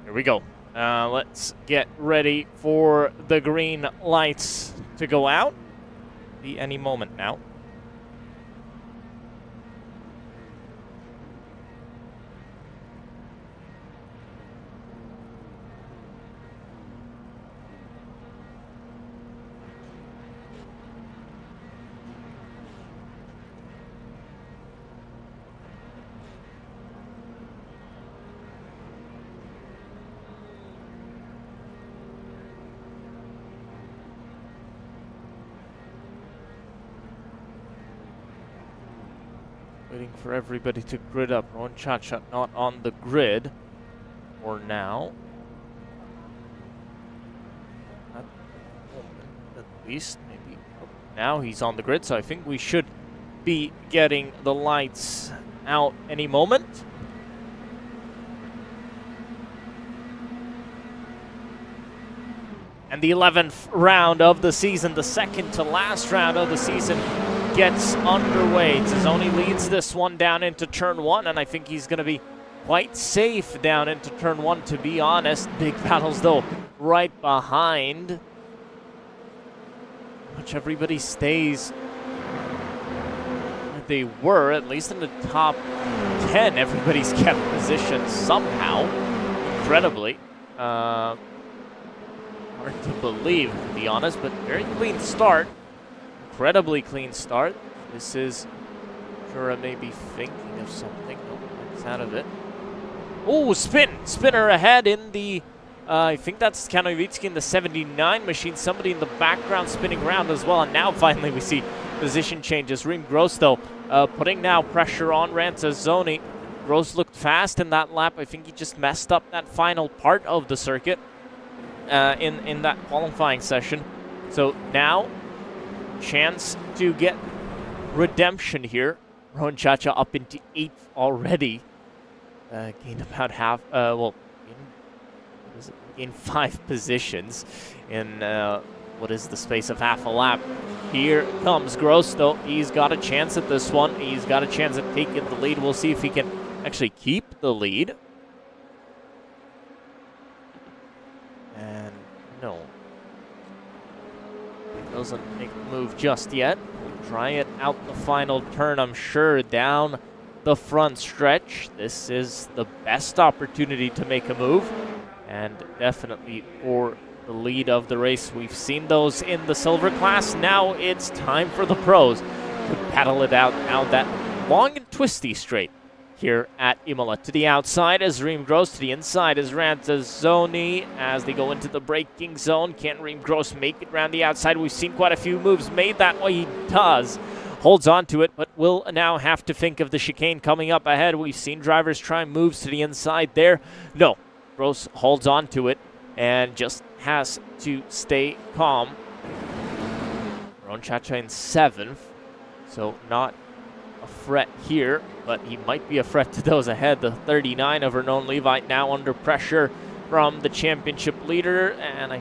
Here we go. Let's get ready for the green lights to go out. Be any moment now. Waiting for everybody to grid up. Rowan Chacha not on the grid for now. At the moment, at least. Maybe now he's on the grid, so I think we should be getting the lights out any moment. And the 11th round of the season, the second to last round of the season, gets underway. Tizzoni leads this one down into turn 1, and I think he's going to be quite safe down into turn 1, to be honest. Big battles, though, right behind, which everybody stays where they were, at least in the top 10. Everybody's kept position somehow, incredibly. Hard to believe, to be honest, but very clean start. Incredibly clean start. This is Shura maybe thinking of something. Nope, that's out of it. Oh, spinner ahead in the I think that's Kanovitsky in the 79 machine. Somebody in the background spinning around as well. And now finally we see position changes. Reem Gross, though, putting now pressure on Rantazzoni. Gross looked fast in that lap. I think he just messed up that final part of the circuit in that qualifying session. So now, chance to get redemption here. Rowan Chacha up into 8th already. Gained about half, gained 5 positions in what is the space of half a lap. Here comes Gross, though. He's got a chance at this one. He's got a chance at taking the lead. We'll see if he can actually keep the lead. And no. Doesn't make the move just yet. We'll try it out the final turn, I'm sure, down the front stretch. This is the best opportunity to make a move, and definitely for the lead of the race. We've seen those in the silver class. Now it's time for the pros to battle it out now that long and twisty straight here at Imola. To the outside as Reem Gross, to the inside as Rantazzoni as they go into the braking zone. Can Reem Gross make it around the outside? We've seen quite a few moves made that way. He does. Holds on to it, but will now have to think of the chicane coming up ahead. We've seen drivers try moves to the inside there. No, Gross holds on to it and just has to stay calm. Rowan Chacha in 7th, so not a threat here, but he might be a threat to those ahead. The 39 of Vernon Levi now under pressure from the championship leader, and I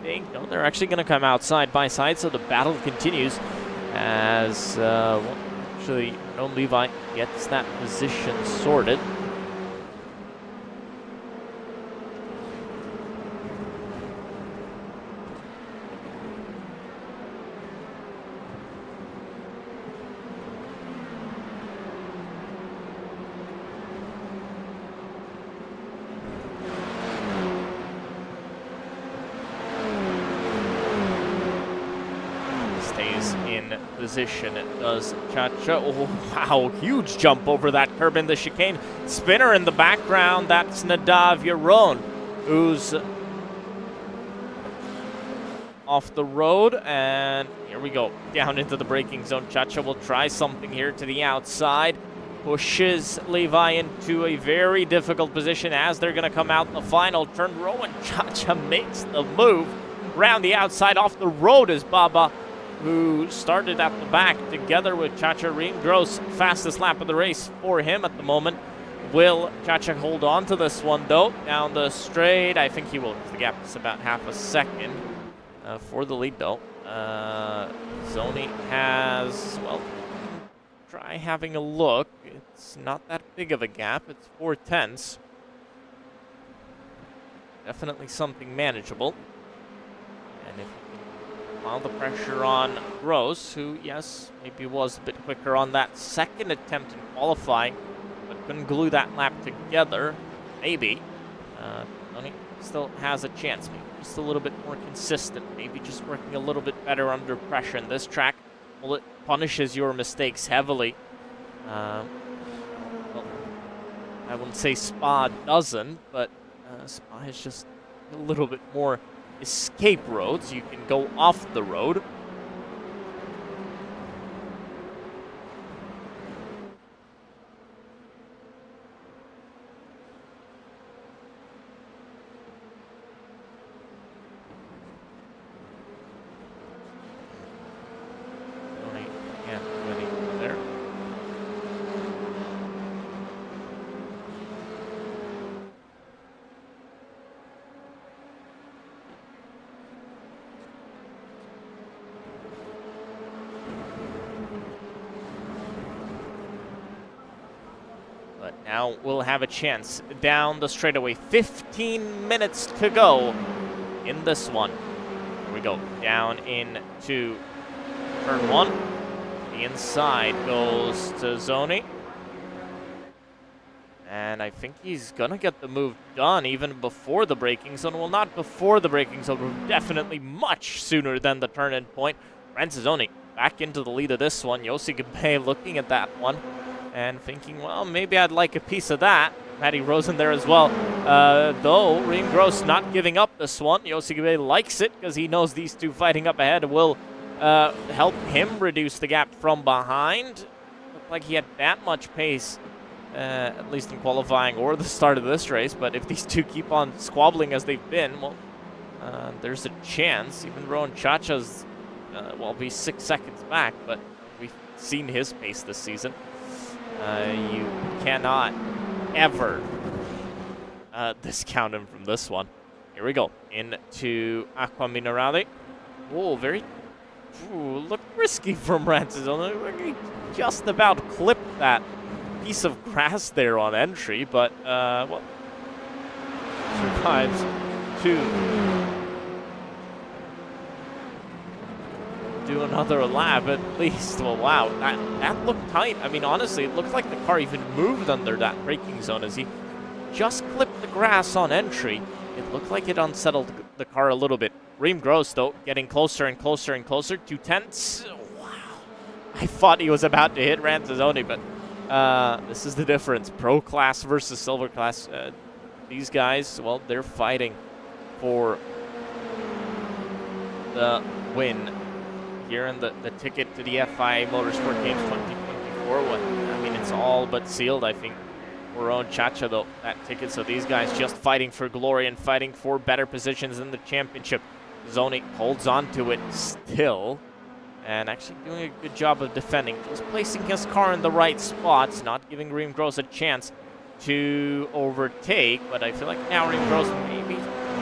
think, no, they're actually going to come out side by side, so the battle continues as, actually, Vernon Levi gets that position sorted. Position it does Chacha. Oh, wow, huge jump over that curb in the chicane. Spinner in the background, that's Nadav Yaron, who's off the road, and here we go, down into the braking zone. Chacha will try something here to the outside, pushes Levi into a very difficult position as they're going to come out the final turn. Rowan Chacha makes the move round the outside. Off the road is Baba, who started at the back together with Chacha. Reem Gross, fastest lap of the race for him at the moment. Will Chacha hold on to this one, though? Down the straight, I think he will, because the gap is about half a second for the lead, though. Zoni has, well, try having a look. It's not that big of a gap. It's 4/10. definitely something manageable. And if you can pile the pressure on Gross, who, yes, maybe was a bit quicker on that second attempt in qualifying, but couldn't glue that lap together, maybe. Tony still has a chance, maybe just a little bit more consistent, maybe just working a little bit better under pressure in this track. Well, it punishes your mistakes heavily. Well, I wouldn't say Spa doesn't, but Spa is just a little bit more escape roads. You can go off the road. Can't do anything there. But now we'll have a chance down the straightaway. 15 minutes to go in this one. Here we go. Down into turn 1. The inside goes to Zoni. And I think he's going to get the move done even before the braking zone. Well, not before the braking zone, but definitely much sooner than the turn-in point. Francisoni back into the lead of this one. Yossi Gabay looking at that one and thinking, well, maybe I'd like a piece of that. Matty Rosen there as well. Though, Reem Gross not giving up this one. Yossi Gabay likes it because he knows these two fighting up ahead will help him reduce the gap from behind. Looked like he had that much pace, at least in qualifying or the start of this race. But if these two keep on squabbling as they've been, well, there's a chance. Even Rowan Chacha's, well, be 6 seconds back, but we've seen his pace this season. You cannot ever discount him from this one. Here we go. Into Acqua Minerale. Oh, very... Ooh, looked risky from Francisoni. He just about clipped that piece of grass there on entry, but, well, survives to do another lap at least. Well, wow, that looked tight. I mean, honestly, it looked like the car even moved under that braking zone as he just clipped the grass on entry. It looked like it unsettled the car a little bit. Reem Gross, though, getting closer and closer and closer. 2/10. Wow. I thought he was about to hit Francisoni, but this is the difference. Pro class versus silver class. These guys, well, they're fighting for the win here in the ticket to the FIA Motorsport Games 2024. I mean, it's all but sealed, I think, for Rowan Chacha, though, that ticket. So these guys just fighting for glory and fighting for better positions in the championship. Zoni holds on to it still and actually doing a good job of defending. Just placing his car in the right spots, not giving Reem Gross a chance to overtake. But I feel like now Reem Gross maybe...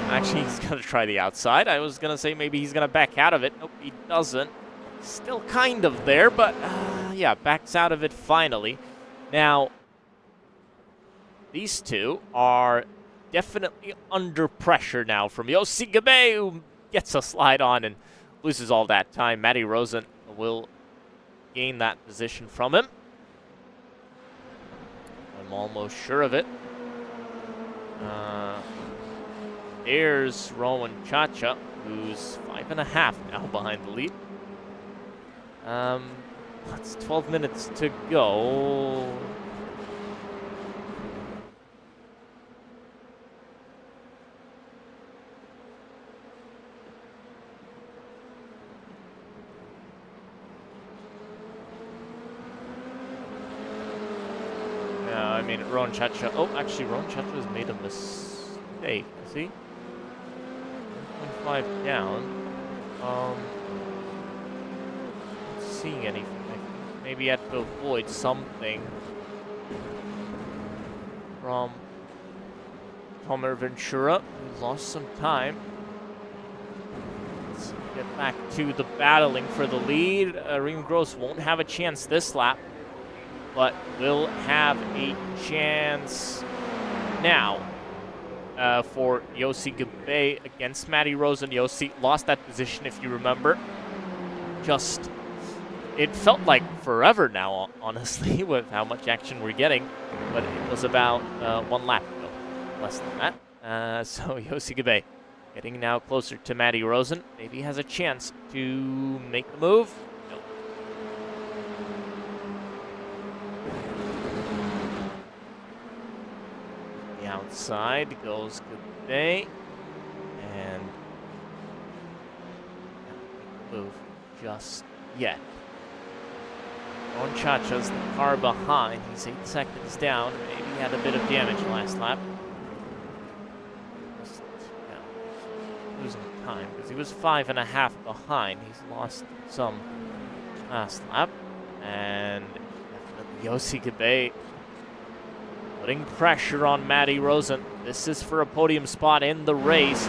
Actually, he's going to try the outside. I was going to say maybe he's going to back out of it. Nope, he doesn't. Still kind of there, but yeah, backs out of it finally. Now, these two are definitely under pressure now from Yossi Gabay, who gets a slide on and loses all that time. Matty Rosen will gain that position from him. I'm almost sure of it. There's Rowan Chacha, who's 5.5 now behind the lead. That's 12 minutes to go. I mean, Rowan Chacha. Oh, actually, Rowan Chacha has made a mistake. Is he? 1.5 down. Not seeing anything. Maybe he had to avoid something from Tomer Ventura, who lost some time. Let's get back to the battling for the lead. Reem Gross won't have a chance this lap, but will have a chance now. for Yossi Gabay against Matty Rosen. Yossi lost that position, if you remember. Just, it felt like forever now, honestly, with how much action we're getting. But it was about 1 lap ago, less than that. So Yossi Gabay getting now closer to Matty Rosen. Maybe has a chance to make the move. Nope. The outside goes Gabay. And not make the move just yet. Ron Chacha's the car behind. He's 8 seconds down. Maybe had a bit of damage last lap. Just, losing time because he was 5.5 behind. He's lost some last lap. And definitely Yossi Gabay putting pressure on Matty Rosen. This is for a podium spot in the race.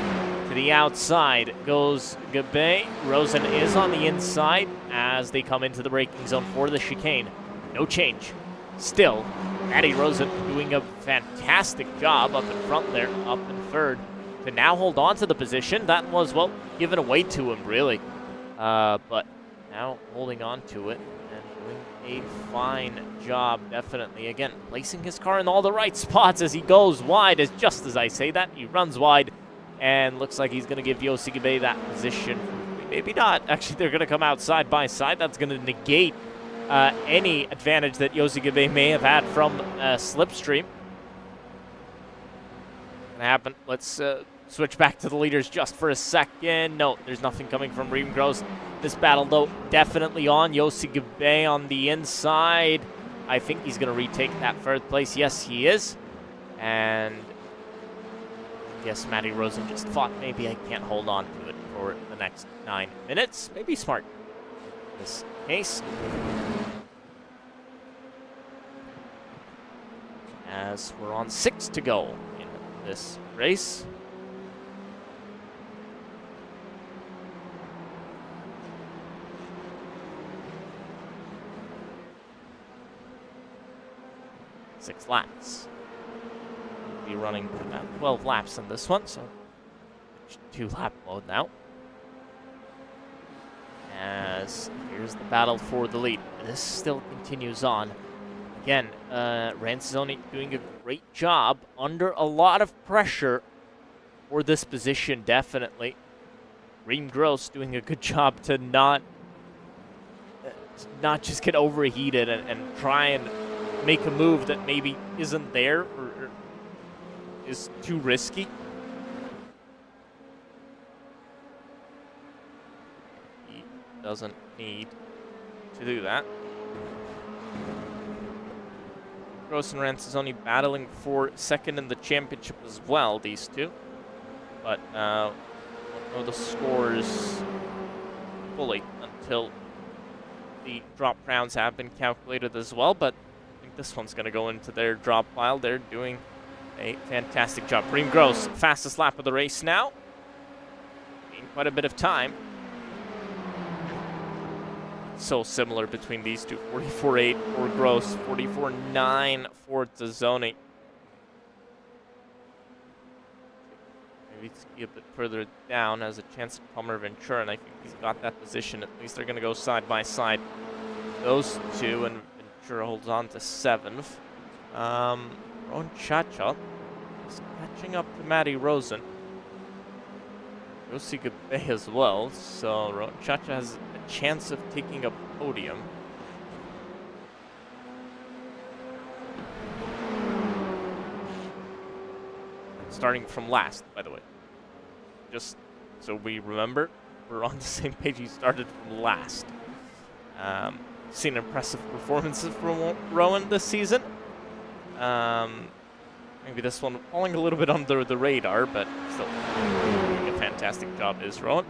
To the outside goes Gabay. Rosen is on the inside as they come into the braking zone for the chicane. No change. Still, Matty Rosen doing a fantastic job up in front there, up in third, to now hold on to the position. That was, well, given away to him, really. But now holding on to it and doing a fine job, definitely. Again, placing his car in all the right spots as he goes wide. As just as I say that, he runs wide. And looks like he's going to give Yossi Gabay that position. Maybe not. Actually, they're going to come out side by side. That's going to negate any advantage that Yossi Gabay may have had from Slipstream. Gonna happen. Let's switch back to the leaders just for a second. No, there's nothing coming from Reem Gross. This battle, though, definitely on. Yossi Gabay on the inside. I think he's going to retake that third place. Yes, he is. And yes, Matty Rosen just thought maybe I can't hold on to it for the next 9 minutes. Maybe smart in this case. As we're on 6 to go in this race. Six laps. Be running about 12 laps in this one, so 2-lap mode now. As here's the battle for the lead. This still continues on. Again, Ransizoni doing a great job under a lot of pressure for this position, definitely. Reem Gross doing a good job to not just get overheated and try and make a move that maybe isn't there or is too risky. He doesn't need to do that. Gross and Ransizoni battling for second in the championship as well, these two. But won't know the scores fully until the drop rounds have been calculated as well. But I think this one's going to go into their drop pile. They're doing a fantastic job. Reem Gross, fastest lap of the race now. In quite a bit of time. So similar between these two. 44.8 for Gross, 44.9 for Tazzoni. Maybe ski a bit further down, has a chance of Palmer Ventura, and I think he's got that position. At least they're going to go side by side. Those two, and Ventura holds on to 7th. Ron Chacha is catching up to Matty Rosen. Yossi Gabay as well, so Ron Chacha has a chance of taking a podium. Starting from last, by the way. Just so we remember, we're on the same page. He started from last. Seen impressive performances from Rowan this season. Maybe this one falling a little bit under the radar, but still doing a fantastic job is Rowan.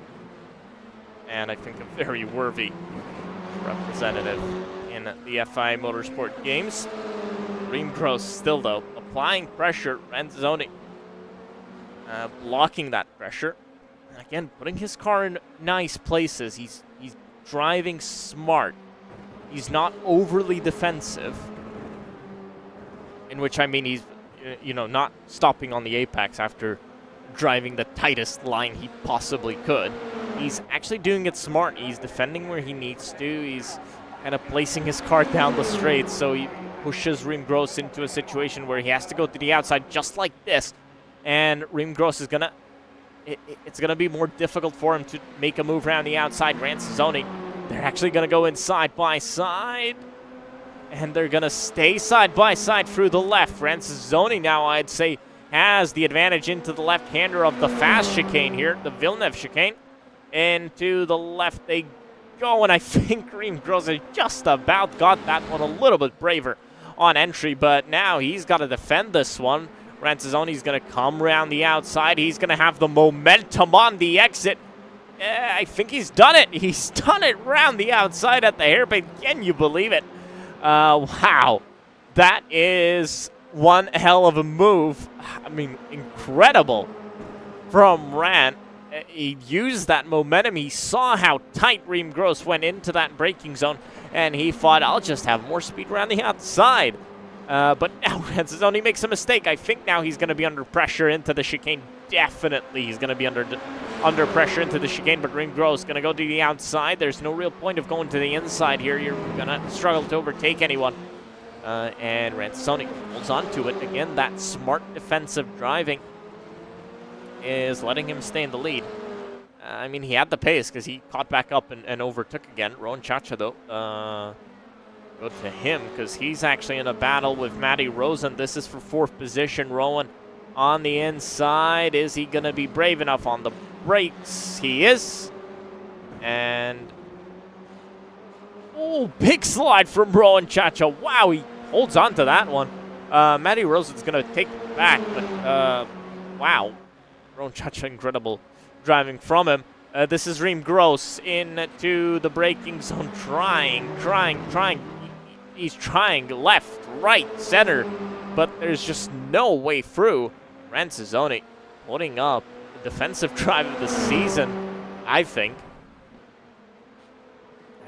And I think a very worthy representative in the FI Motorsport Games. Reem Gross still, though, applying pressure. Ransizoni blocking that pressure. Again, putting his car in nice places. He's driving smart. He's not overly defensive. In which I mean he's you know, not stopping on the apex after driving the tightest line he possibly could. He's actually doing it smart. He's defending where he needs to. He's kind of placing his car down the straight, so he pushes Reem Gross into a situation where he has to go to the outside just like this. And Reem Gross is gonna, it's gonna be more difficult for him to make a move around the outside. Ransizoni, they're actually gonna go in side by side, and they're gonna stay side by side through the left. Ransizoni now, I'd say, has the advantage into the left-hander of the fast chicane here, the Villeneuve chicane. Into the left they go, and I think Reem Gross has just about got that one a little bit braver on entry, but now he's got to defend this one. Ransizoni's going to come around the outside. He's going to have the momentum on the exit. I think he's done it. He's done it round the outside at the hairpin. Can you believe it? Wow. That is one hell of a move. I mean, incredible from Ran. He used that momentum. He saw how tight Reem Gross went into that braking zone, and he thought, I'll just have more speed around the outside. But now Ransizoni makes a mistake. I think now he's going to be under pressure into the chicane. Definitely he's going to be under pressure into the chicane, but Reem Gross is going to go to the outside. There's no real point of going to the inside here. You're going to struggle to overtake anyone. And Ransizoni holds on to it. Again, that smart defensive driving is letting him stay in the lead. I mean, he had the pace because he caught back up and overtook again. Rowan Chacha, though, go to him because he's actually in a battle with Matty Rosen. This is for 4th position. Rowan on the inside. Is he going to be brave enough on the brakes? He is. And, oh, big slide from Rowan Chacha. Wow, he holds on to that one. Matty Rosen's going to take it back, but, wow. Rowan Chacha, incredible driving from him. This is Reem Gross into the braking zone, trying. He's trying left, right, center, but there's just no way through. Ransizoni putting up the defensive drive of the season, I think.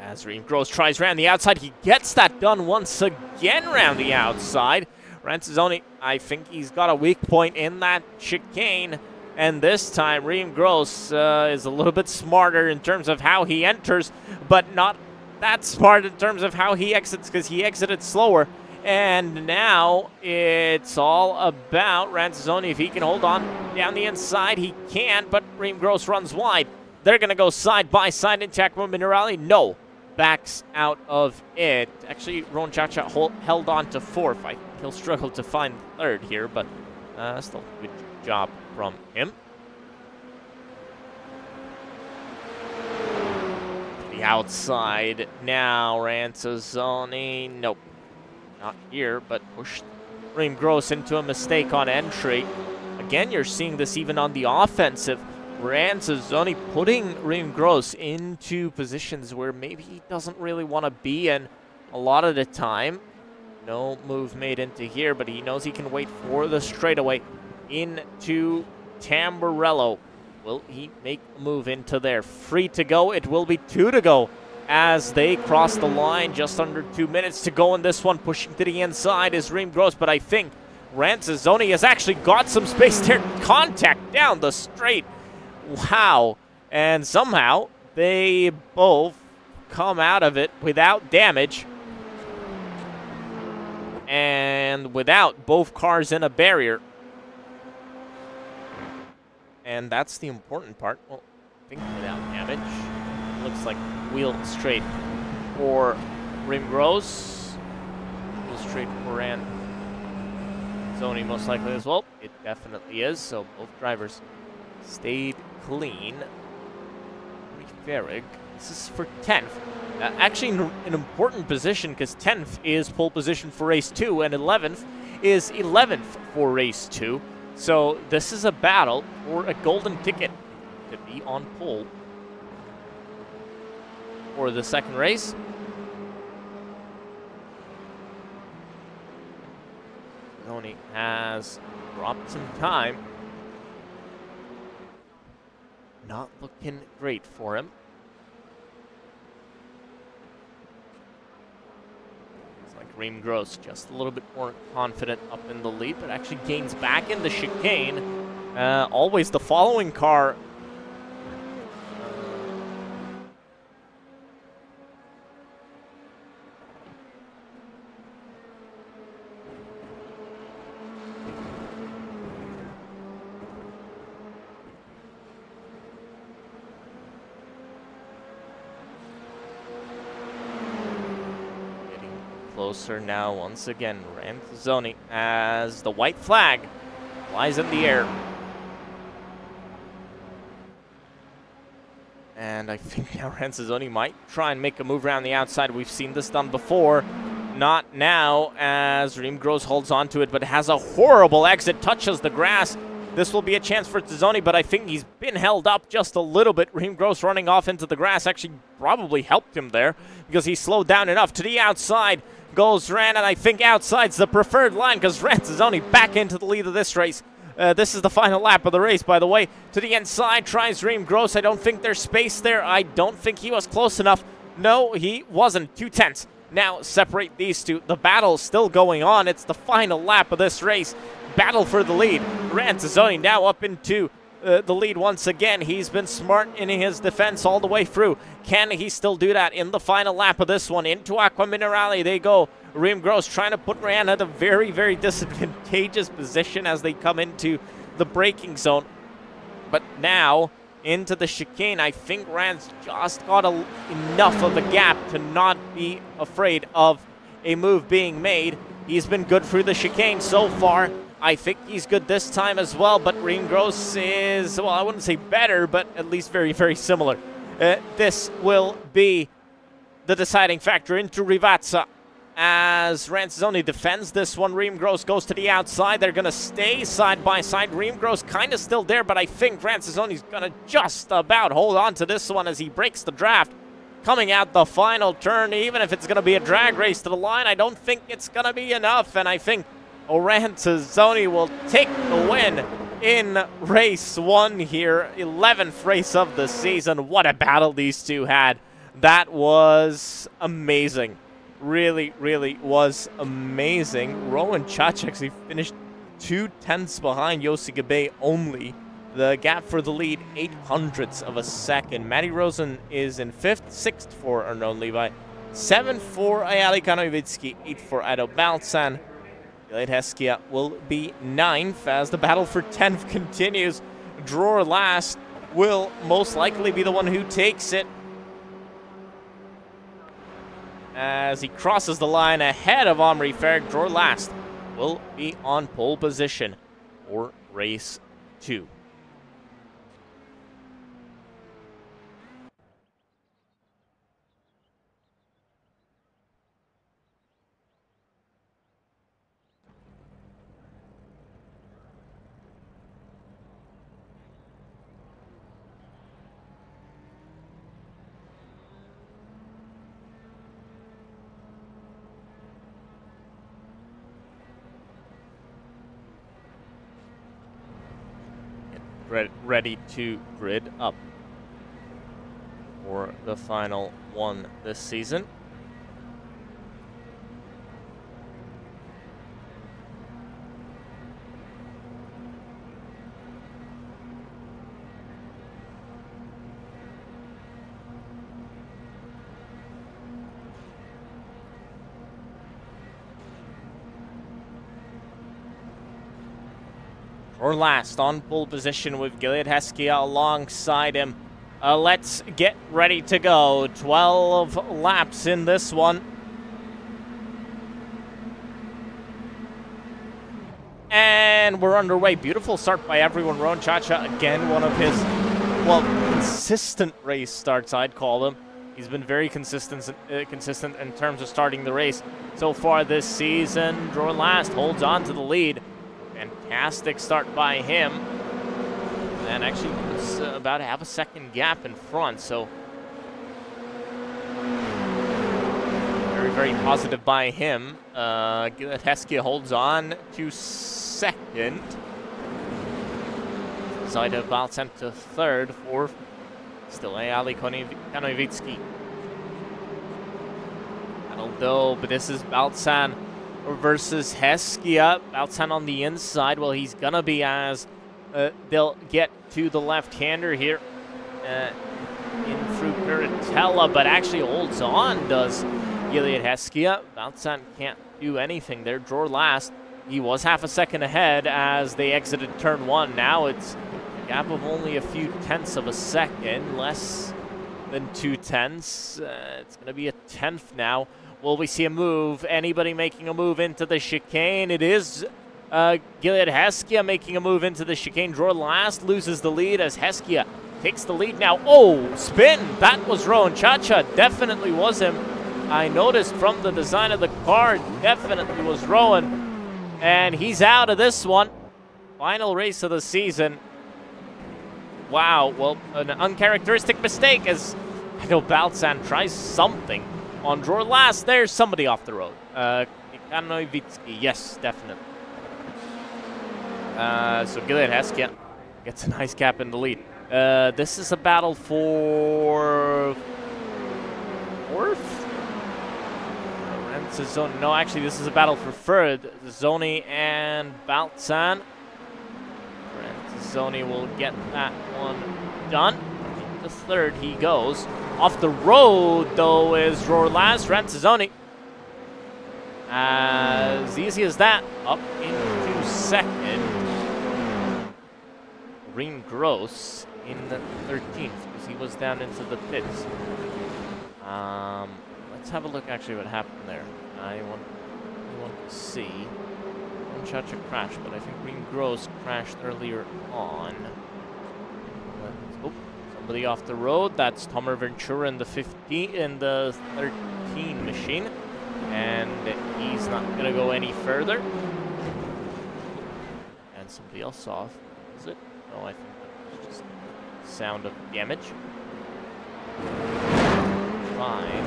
As Reem Gross tries around the outside, he gets that done once again around the outside. Ransizoni, I think he's got a weak point in that chicane. And this time, Reem Gross is a little bit smarter in terms of how he enters, but not that smart in terms of how he exits because he exited slower. And now it's all about Ransizoni. If he can hold on down the inside, he can, but Reem Gross runs wide. They're going to go side by side into Giacomo Minerali. No, backs out of it. Actually, Rowan Chacha held on to 4th. He'll struggle to find 3rd here, but still good job from him. The outside now, Ransizoni. Nope, not here, but pushed Reem Gross into a mistake on entry. Again, you're seeing this even on the offensive. Ransizoni putting Reem Gross into positions where maybe he doesn't really want to be in a lot of the time. No move made into here, but he knows he can wait for the straightaway into Tamburello. Will he make a move into there? 3 to go. It will be 2 to go as they cross the line. Just under 2 minutes to go in this one. Pushing to the inside is Reem Gross, but I think Ransizoni has actually got some space there. Contact down the straight. Wow. And somehow they both come out of it without damage and without both cars in a barrier. And that's the important part. Well, I think without damage. Looks like wheel straight for Reem Gross. Wheel straight for Ransizoni most likely as well. It definitely is. So both drivers stayed clean. Ferig. This is for 10th. Actually an important position because 10th is pole position for race 2 and 11th is 11th for race 2. So this is a battle for a golden ticket to be on pole for the second race. Tony has dropped some time. Not looking great for him. like Reem Gross just a little bit more confident up in the lead, but actually gains back in the chicane. Always the following car. Closer now, once again, Rantazzoni as the white flag flies in the air. And I think now Rantazzoni might try and make a move around the outside. We've seen this done before. Not now, as Reem Gross holds on to it, but has a horrible exit, touches the grass. This will be a chance for Tazzoni, but I think he's been held up just a little bit. Reem Gross running off into the grass actually probably helped him there because he slowed down enough. To the outside goes Ran, and I think outside's the preferred line because Rantazzoni back into the lead of this race. This is the final lap of the race, by the way. To the inside tries Reem Gross. I don't think there's space there. I don't think he was close enough. No, he wasn't. 2/10 now separate these two. The battle's still going on. It's the final lap of this race. Battle for the lead. Rantazzoni now up into the lead once again. He's been smart in his defense all the way through. Can he still do that in the final lap of this one? Into Acqua Minerale they go. Reem Gross trying to put Ran at a very, very disadvantageous position as they come into the braking zone. But now into the chicane, I think Ran's just got enough of a gap to not be afraid of a move being made. He's been good through the chicane so far. I think he's good this time as well, but Reem Gross is, well, I wouldn't say better, but at least very, very similar. This will be the deciding factor into Rivazza. As Rantazzoni defends this one, Reem Gross goes to the outside. They're going to stay side by side. Reem Gross kind of still there, but I think Rantazzoni's going to just about hold on to this one as he breaks the draft. Coming out the final turn, even if it's going to be a drag race to the line, I don't think it's going to be enough, and I think Rantazzoni will take the win in race 1 here. 11th race of the season. What a battle these two had. That was amazing. Really, really was amazing. Rowan Chach actually finished 2/10 behind Yossi Gabay only. The gap for the lead, 0.08 of a second. Matty Rosen is in 5th, 6th for Arnaud Levi, 7th for Ayali Kanoivitsky, 8th for Ido Balcan. Gilead Heskia will be 9th as the battle for 10th continues. Dror last will most likely be the one who takes it, as he crosses the line ahead of Omri Farag. Dror last will be on pole position for race 2. Ready to grid up for the final one this season. Or last on pole position with Gilead Heskia alongside him. Let's get ready to go. 12 laps in this one. And we're underway. Beautiful start by everyone. Rowan Chacha, again, one of his, well, consistent race starts, I'd call him. He's been very consistent in terms of starting the race so far this season. Dror last holds on to the lead. Fantastic start by him. And actually was about to have a second gap in front, so very, very positive by him. Gilead Heskia holds on to second. Zaida Balcan to third. Fourth, still Ayali Kanoivitsky. Although, but this is Baltzan versus Heskia. Baltzan on the inside. Well, he's gonna be as they'll get to the left-hander here in Frucuratella, but actually holds on, does Gilead Heskia. Baltzan can't do anything there. Draw last. He was half a second ahead as they exited turn one. Now it's a gap of only a few tenths of a second, less than 2/10. It's going to be a tenth now. Will we see a move? Anybody making a move into the chicane? It is Gilead Heskia making a move into the chicane. Draw last, loses the lead as Heskia takes the lead now. Oh, spin! That was Rowan Chacha. Definitely was him. I noticed from the design of the car, definitely was Rowan. And he's out of this one. Final race of the season. Wow, well, an uncharacteristic mistake as I know Baltzan tries something on draw last. There's somebody off the road. Ikanoivitsky, yes, definitely. So Gilead Heskia gets a nice gap in the lead. This is a battle for fourth? No, actually, this is a battle for third. Zoni and Baltzan. Zoni will get that one done. The third he goes. Off the road, though, is Rorlas Ranzoni. As easy as that. Up into second. Green Gross in the 13th, because he was down into the pits. Let's have a look actually what happened there. I want to see. Chacha crashed, but I think Green Gross crashed earlier on. Oh, somebody off the road. That's Tomer Ventura in the 13 machine. And he's not gonna go any further. And somebody else off. Is it? No, I think that's just sound of damage. Fine.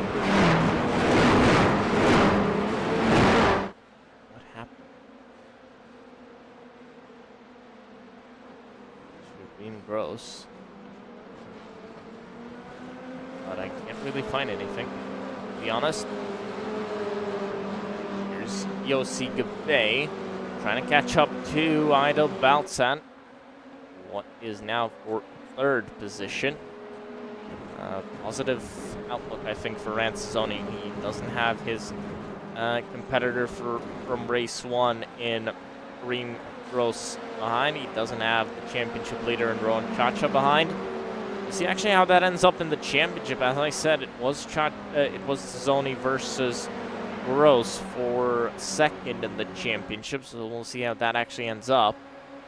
Gross, but I can't really find anything, to be honest. Here's Yossi Gabe trying to catch up to Ido Baltzan, what is now for third position. Positive outlook, I think, for Ranzoni. He doesn't have his competitor from race one in Green Gross behind. He doesn't have the championship leader in Rowan Chacha behind. You see actually how that ends up in the championship. As I said, it was Zoni versus Gross for second in the championship, so we'll see how that actually ends up.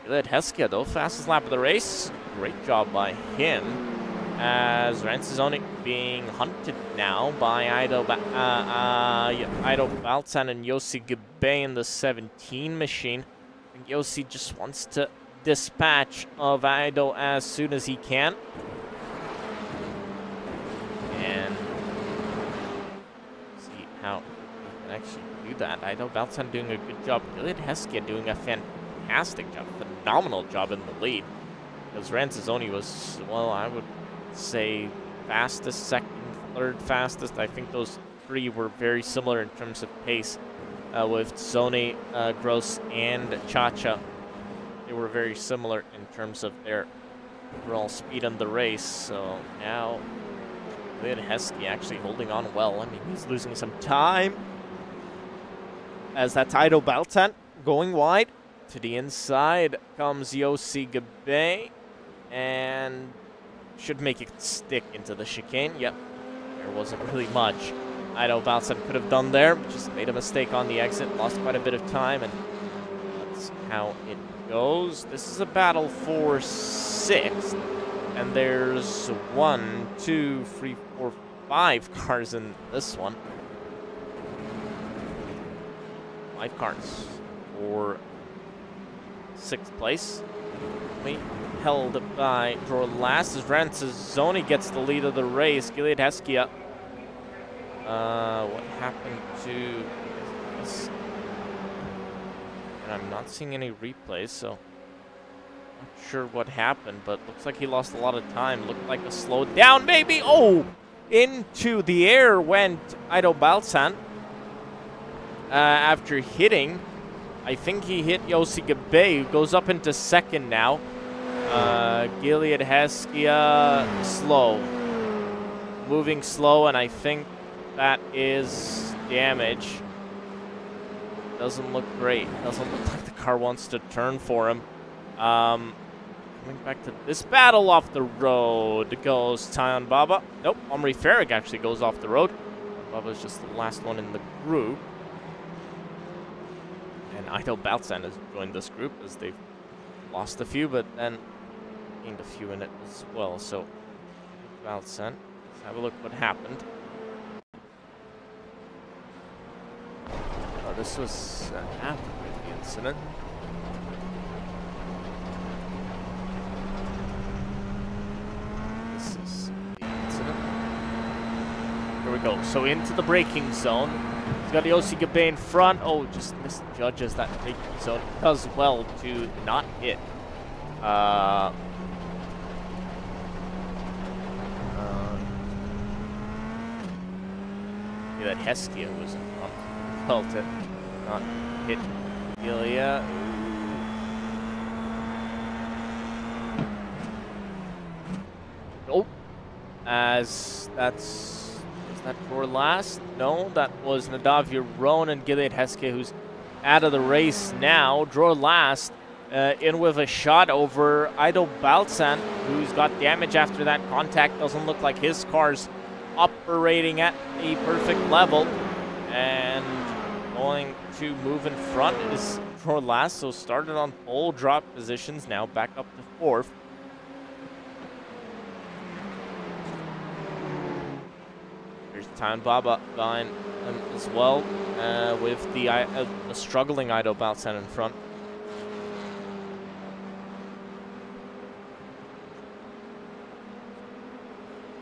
Gilead Heskia, though, fastest lap of the race. Great job by him. As Ranzoni being hunted now by Ido Baltzan and Yossi Gabe in the 17 machine. Yossi just wants to dispatch of Ido as soon as he can. And see how he can actually do that. Ido Baltzan doing a good job. Gilead Heskia doing a fantastic job, phenomenal job in the lead. Because Ranzoni was, well, I would say fastest, second, third fastest. I think those three were very similar in terms of pace. With Zoni, Gross, and Chacha, they were very similar in terms of their overall speed on the race. So now, Gilead Heskia actually holding on well. I mean, he's losing some time. As that's Ido Baltzan going wide. To the inside comes Yossi Gabe, and should make it stick into the chicane. Yep, there wasn't really much Ido Baltzan could have done there. Just made a mistake on the exit, lost quite a bit of time, and that's how it goes. This is a battle for sixth, and there's 1, 2, 3, 4, 5 cars in this one. 5 cars for 6th place. We held by draw last as Ranzoni gets the lead of the race. Gilead Heskia. What happened to this? And I'm not seeing any replays, so not sure what happened, but looks like he lost a lot of time. Looked like a slowed down, maybe. Oh, into the air went Ido Baltzan. after hitting. I think he hit Yossi Gabe, who goes up into second now. Gilead Heskia slow. Moving slow, and I think that is damage. Doesn't look great. Doesn't look like the car wants to turn for him. Coming back to this battle off the road goes Tyon Baba. Nope, Omri Farag actually goes off the road. Baba's just the last one in the group. And Ido Baltzan has joined this group as they've lost a few, but then gained a few in it as well. So, Baltzan, let's have a look what happened. Oh, this was after the incident. This is the incident. Here we go. So into the braking zone. He's got Yossi Gabe in front. Oh, just misjudges that braking zone. Does well to not hit. That Heskia was in front. Well to not hit Ilya. Nope. As that's... Was that for last? No, that was Nadav Yaron and Gilead Heskia, who's out of the race now. Draw last. In with a shot over Ido Baltzan, who's got damage after that contact. Doesn't look like his car's operating at a perfect level. And going to move in front is Draw last. So started on pole, drop positions, now back up to fourth. There's Tyon Baba behind him as well, with the struggling Ido Baltzan in front.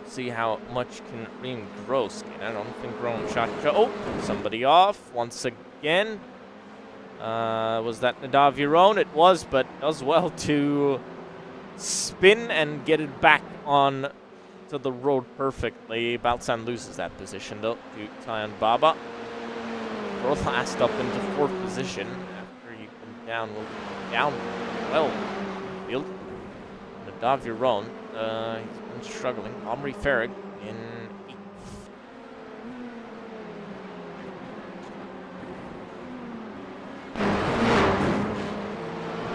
See how much can Reem Gross gain. I don't think Rome shot. Oh, somebody off once again. Was that Nadav Yaron? It was, but does well to spin and get it back on to the road perfectly. Baltzan loses that position though to Tyon Baba. Draw last up into fourth position after you've been down. Will be down well. Field. Nadav Yaron. He's been struggling. Omri Farag in 8th.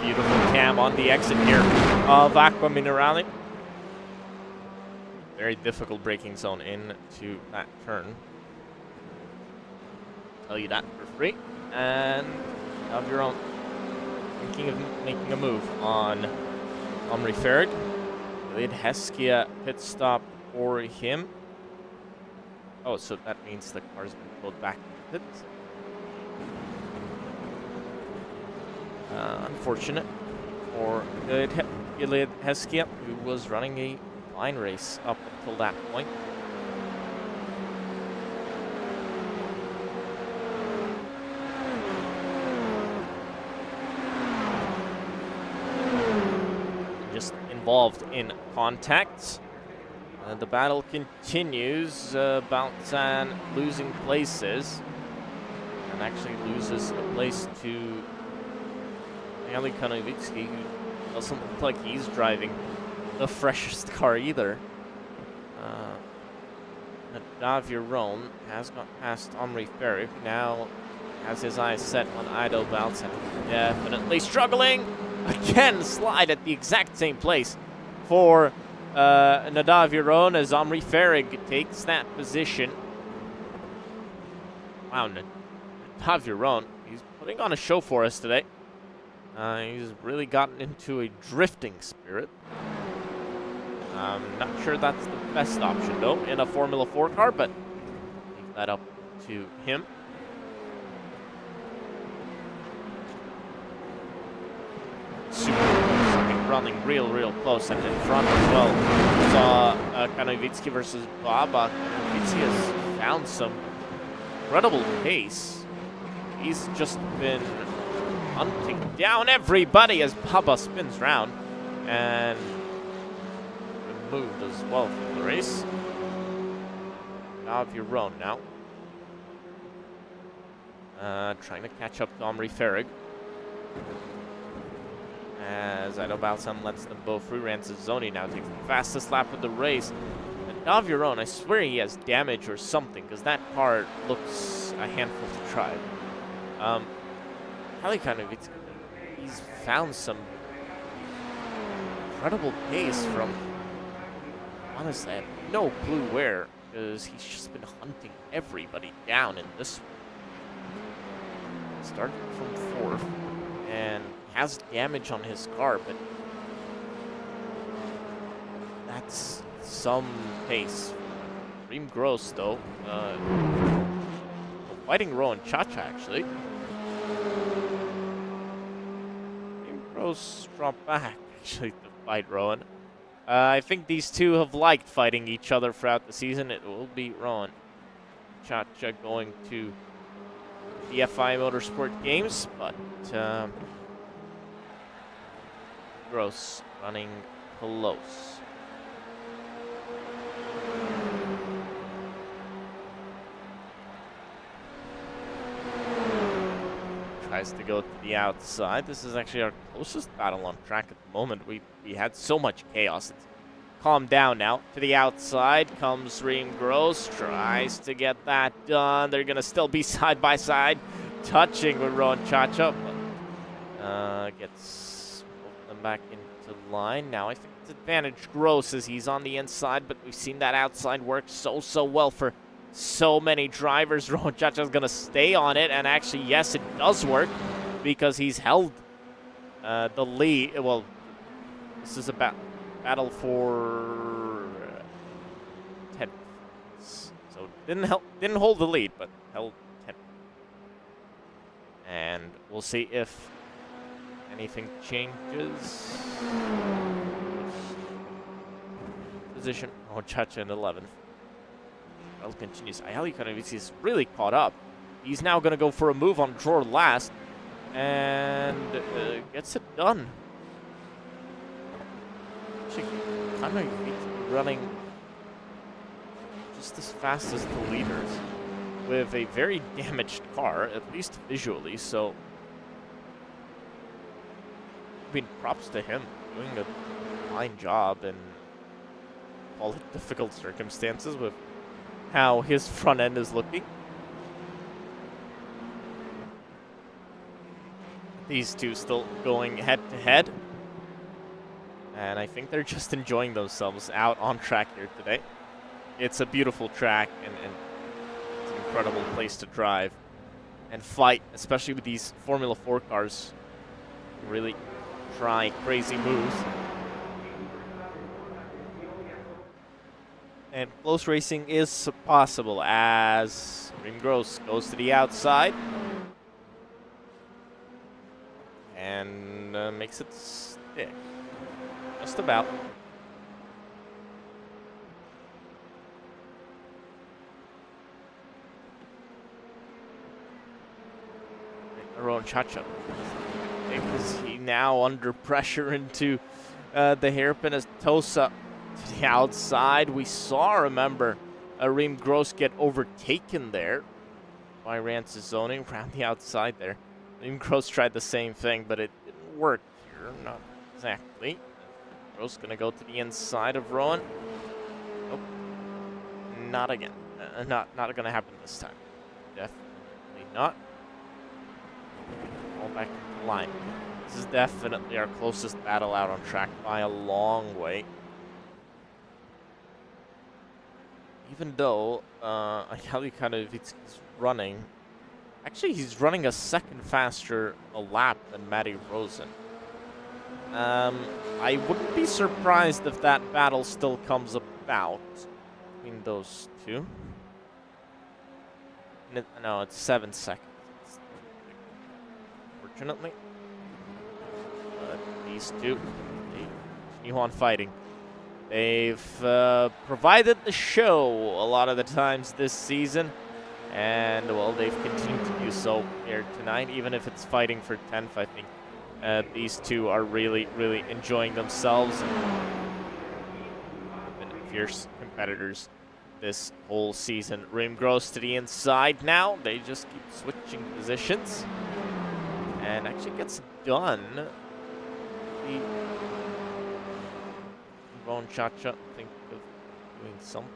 Beautiful cam on the exit here of Aqua Minerale. Very difficult braking zone into that turn. Tell you that for free. And of your own. Thinking of making a move on Omri Farag. Gilead Heskia pit stop for him. Oh, so that means the car's been pulled back to the pit. Unfortunate for Gilead Heskia, who was running a fine race up until that point. Just involved in contacts. The battle continues. Baltzan losing places. And actually loses a place to Ali Kanovitsky, who doesn't look like he's driving the freshest car either. Nadav Yaron has got past Omri Farag. Now has his eyes set on Ido Baltzan. Definitely struggling. Again, slide at the exact same place for Nadav Yaron as Omri Farag takes that position. Wow, Nadav Yaron, he's putting on a show for us today. He's really gotten into a drifting spirit. I'm not sure that's the best option, though, in a Formula 4 car, but leave that up to him. Super close. Running real close and in front as well. We saw Kanovitsky versus Baba. Kanovitsky has found some incredible pace. He's just been hunting down everybody as Baba spins round and removed as well from the race. Now of your own now. trying to catch up to Omri Farrig. As Ido Balsam lets them both through. Rancizoni now takes the fastest lap of the race. And Daviron, I swear he has damage or something, because that car looks a handful to drive. Halikanovich, he's found some incredible pace from, honestly, I have no clue where, because he's just been hunting everybody down in this one. Started from 4th and has damage on his car, but that's some pace. Reem Gross, though, fighting Rowan Chacha, actually. Reem Gross dropped back, actually, to fight Rowan. I think these two have liked fighting each other throughout the season. It will be Rowan Chacha going to the FI Motorsport Games, but Gross running close. Tries to go to the outside. This is actually our closest battle on track at the moment. We had so much chaos. It's calmed down now. To the outside comes Reem Gross. Tries to get that done. They're going to still be side by side, touching with Rowan Chacha. But gets them back into line. Now I think it's advantage Gross as he's on the inside, but we've seen that outside work so well for so many drivers. Rowan Chacha's going to stay on it, and actually, yes, it does work because he's held the lead. Well, this is a battle for 10. So didn't hold the lead, but held 10. And we'll see if anything changes. Position, Rowan Chacha in 11th. Well, continues. Ayali Kanovici is really caught up. He's now going to go for a move on Dror last and gets it done. Kanovici running just as fast as the leaders with a very damaged car, at least visually. So, I mean, props to him doing a fine job in all the difficult circumstances with how his front end is looking. These two still going head to head. And I think they're just enjoying themselves out on track here today. It's a beautiful track and it's an incredible place to drive and fight, especially with these Formula 4 cars. Really try crazy moves. And close racing is possible as Reem Gross goes to the outside and makes it stick. Just about. Rowan Chacha. Is he now under pressure into the hairpin as Tosa to the outside? We saw, remember, Reem Gross get overtaken there by Rancizoni around the outside there. Reem Gross tried the same thing, but it didn't work here. Not exactly. Gross going to go to the inside of Rowan. Nope. Not again. Not going to happen this time. Definitely not. All back to the line. This is definitely our closest battle out on track by a long way. Even though Ayali Kanovici is running, actually he's running a second faster a lap than Matty Rosen. I wouldn't be surprised if that battle still comes about between those two. No, it's 7 seconds. Fortunately. But these two, they continue on fighting. They've provided the show a lot of the times this season. And, well, they've continued to do so here tonight. Even if it's fighting for 10th, I think these two are really enjoying themselves. And fierce competitors this whole season. Rim Gross to the inside now. They just keep switching positions. And actually gets done. Ron Chacha think of doing something.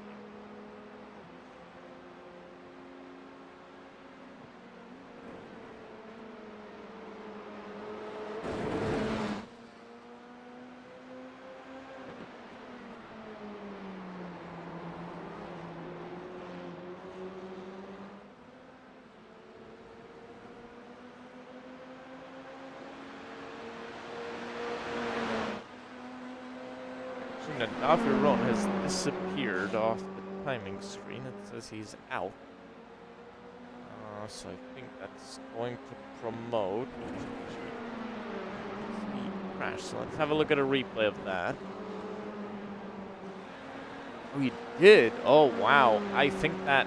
Naviron has disappeared off the timing screen. It says he's out. So I think that's going to promote. Speed crash. So let's have a look at a replay of that. Oh, he did. Oh, wow. I think that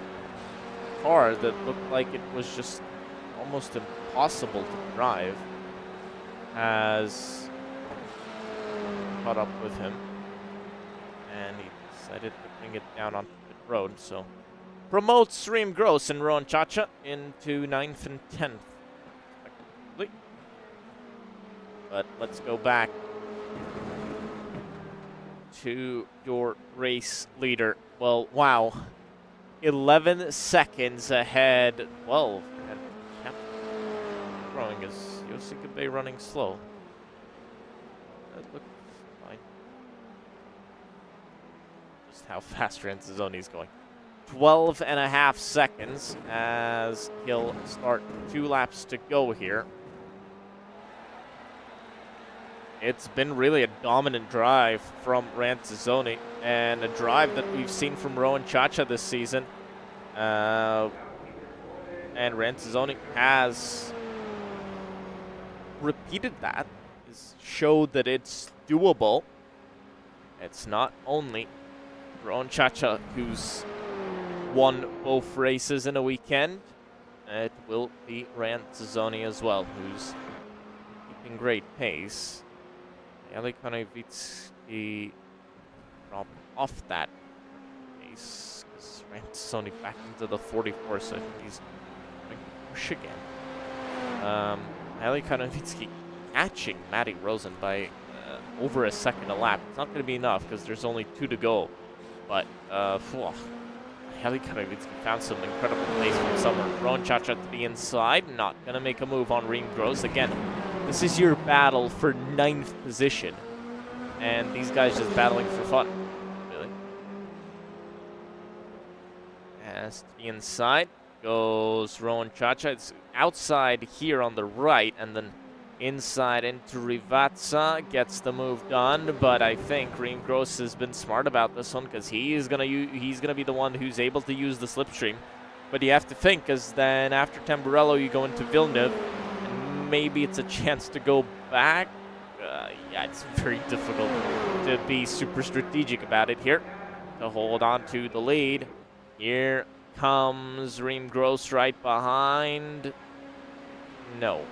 car that looked like it was just almost impossible to drive has caught up with him. And he decided to bring it down onto the road, so promotes Reem Gross and Rowan Chacha into 9th and 10th, respectively. But let's go back to your race leader. Well, wow. 11 seconds ahead. 12. And growing is Yosuke running slow. That looks fine. Just how fast Ranzoni is going. 12.5 seconds as he'll start 2 laps to go here. It's been really a dominant drive from Ranzoni and a drive that we've seen from Rowan Chacha this season. And Ranzoni has repeated that, showed that it's doable. It's not only Rowan Chacha who's won both races in a weekend. It will be Ranzoni as well, who's keeping great pace. Eli Konovitsky dropped off that pace because Ranzoni back into the 44, so I think he's going to push again. Eli Konovitsky catching Matty Rosen by over a second a lap. It's not going to be enough because there's only 2 to go, but Eli Konovitsky found some incredible pace from somewhere. Rowan Chacha to the inside, not going to make a move on Reem Gross. Again, this is your battle for 9th position, and these guys just battling for fun, really. As to the inside goes Rowan Chacha. It's outside here on the right, and then inside into Rivazza, gets the move done, but I think Reem Gross has been smart about this one because he's gonna be the one who's able to use the slipstream. But you have to think, because then after Tamburello you go into Villeneuve, and maybe it's a chance to go back. Yeah, it's very difficult to be super strategic about it here, to hold on to the lead. Here comes Reem Gross right behind. No,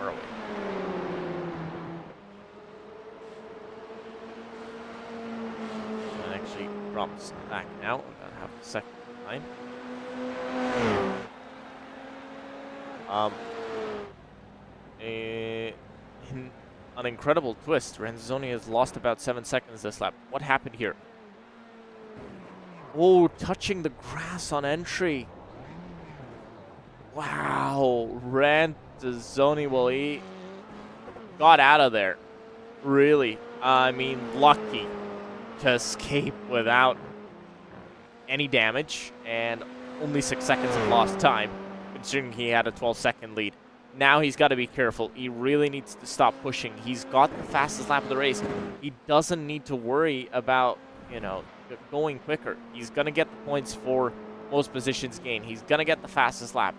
early. And actually drops back now, about half a second behind. An incredible twist. Ranzoni has lost about 7 seconds this lap. What happened here? Oh, touching the grass on entry. Wow, Ranzoni, well, he got out of there. Really, I mean, lucky to escape without any damage and only 6 seconds of lost time, considering he had a 12-second lead. Now he's got to be careful. He really needs to stop pushing. He's got the fastest lap of the race. He doesn't need to worry about, you know, going quicker. He's going to get the points for most positions gained. He's going to get the fastest lap.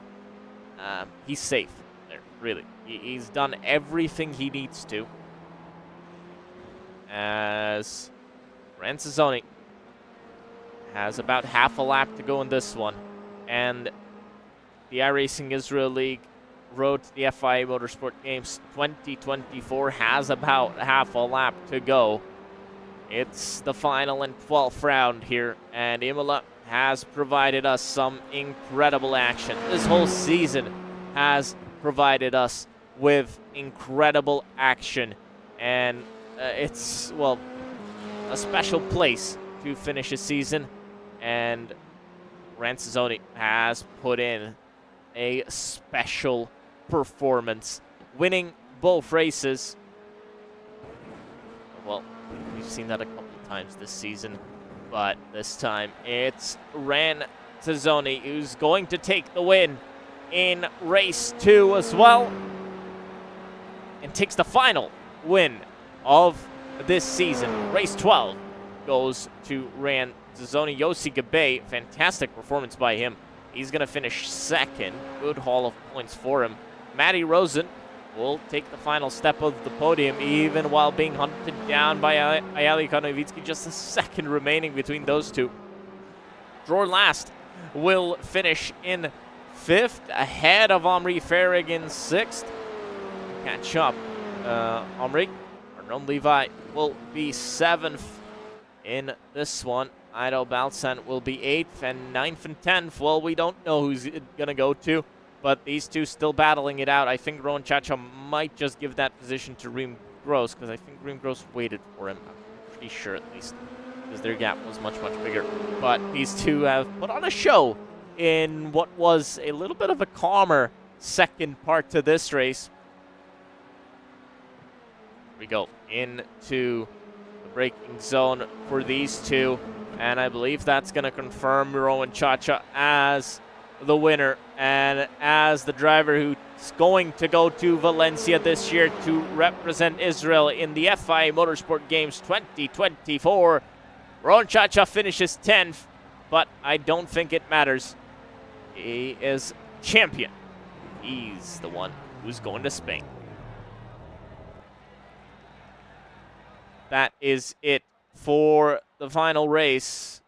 He's safe there, really. He's done everything he needs to. As Ranzoni has about half a lap to go in this one. And the iRacing Israel League Road to the FIA Motorsport Games 2024 has about half a lap to go. It's the final and 12th round here, and Imola has provided us some incredible action. This whole season has provided us with incredible action, and it's, well, a special place to finish a season, and Ranzizoni has put in a special performance, winning both races. Well, we've seen that a couple of times this season, but this time it's Ranzizoni who's going to take the win in race 2 as well, and takes the final win of this season. Race 12 goes to Ranzizoni. Yossi Gabay, fantastic performance by him. He's going to finish second. Good haul of points for him. Matty Rosen will take the final step of the podium, even while being hunted down by Ayali Konovitsky. Just a second remaining between those two. Dror Last will finish in 5th, ahead of Omri Farag in 6th. Catch up. Omri, Arnon Levi will be 7th in this one. Ido Balsan will be 8th, and 9th and 10th, well, we don't know who's going to go to, but these two still battling it out. I think Rowan Chacha might just give that position to Reem Gross, because I think Reem Gross waited for him. I'm pretty sure, at least, because their gap was much, much bigger. But these two have put on a show in what was a little bit of a calmer second part to this race. We go into the braking zone for these two, and I believe that's going to confirm Rowan Chacha as the winner and as the driver who's going to go to Valencia this year to represent Israel in the FIA Motorsport Games 2024. Rowan Chacha finishes 10th, but I don't think it matters. He is champion. He's the one who's going to Spain. That is it for the final race.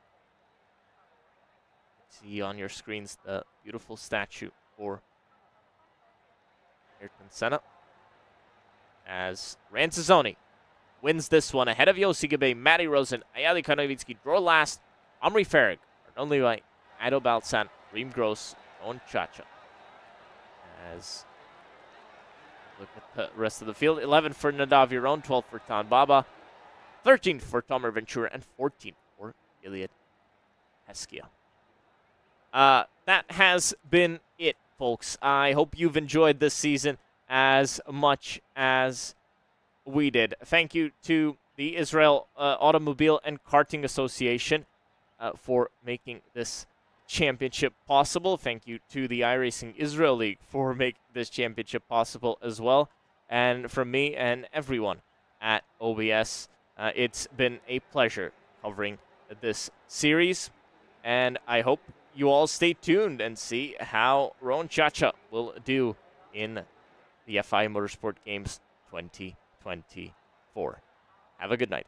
See on your screens the beautiful statue for Ayrton Senna, as Ranzizoni wins this one ahead of Yossi Gabay, Matty Rosen, Ayali Konovitsky, Dror Last, Omri Farag, Arnon Levi, Ido Balsan, Reem Gross, Rowan Chacha. As look at the rest of the field, 11th for Nadav Yaron, 12th for Tan Baba, 13th for Tomer Ventura, and 14th for Iliad Heskia. That has been it, folks. I hope you've enjoyed this season as much as we did. Thank you to the Israel Automobile and Karting Association for making this championship possible. Thank you to the iRacing Israel League for making this championship possible as well. And from me and everyone at OBS, it's been a pleasure covering this series, and I hope you all stay tuned and see how Rowan Chacha will do in the FIA Motorsport Games 2024. Have a good night.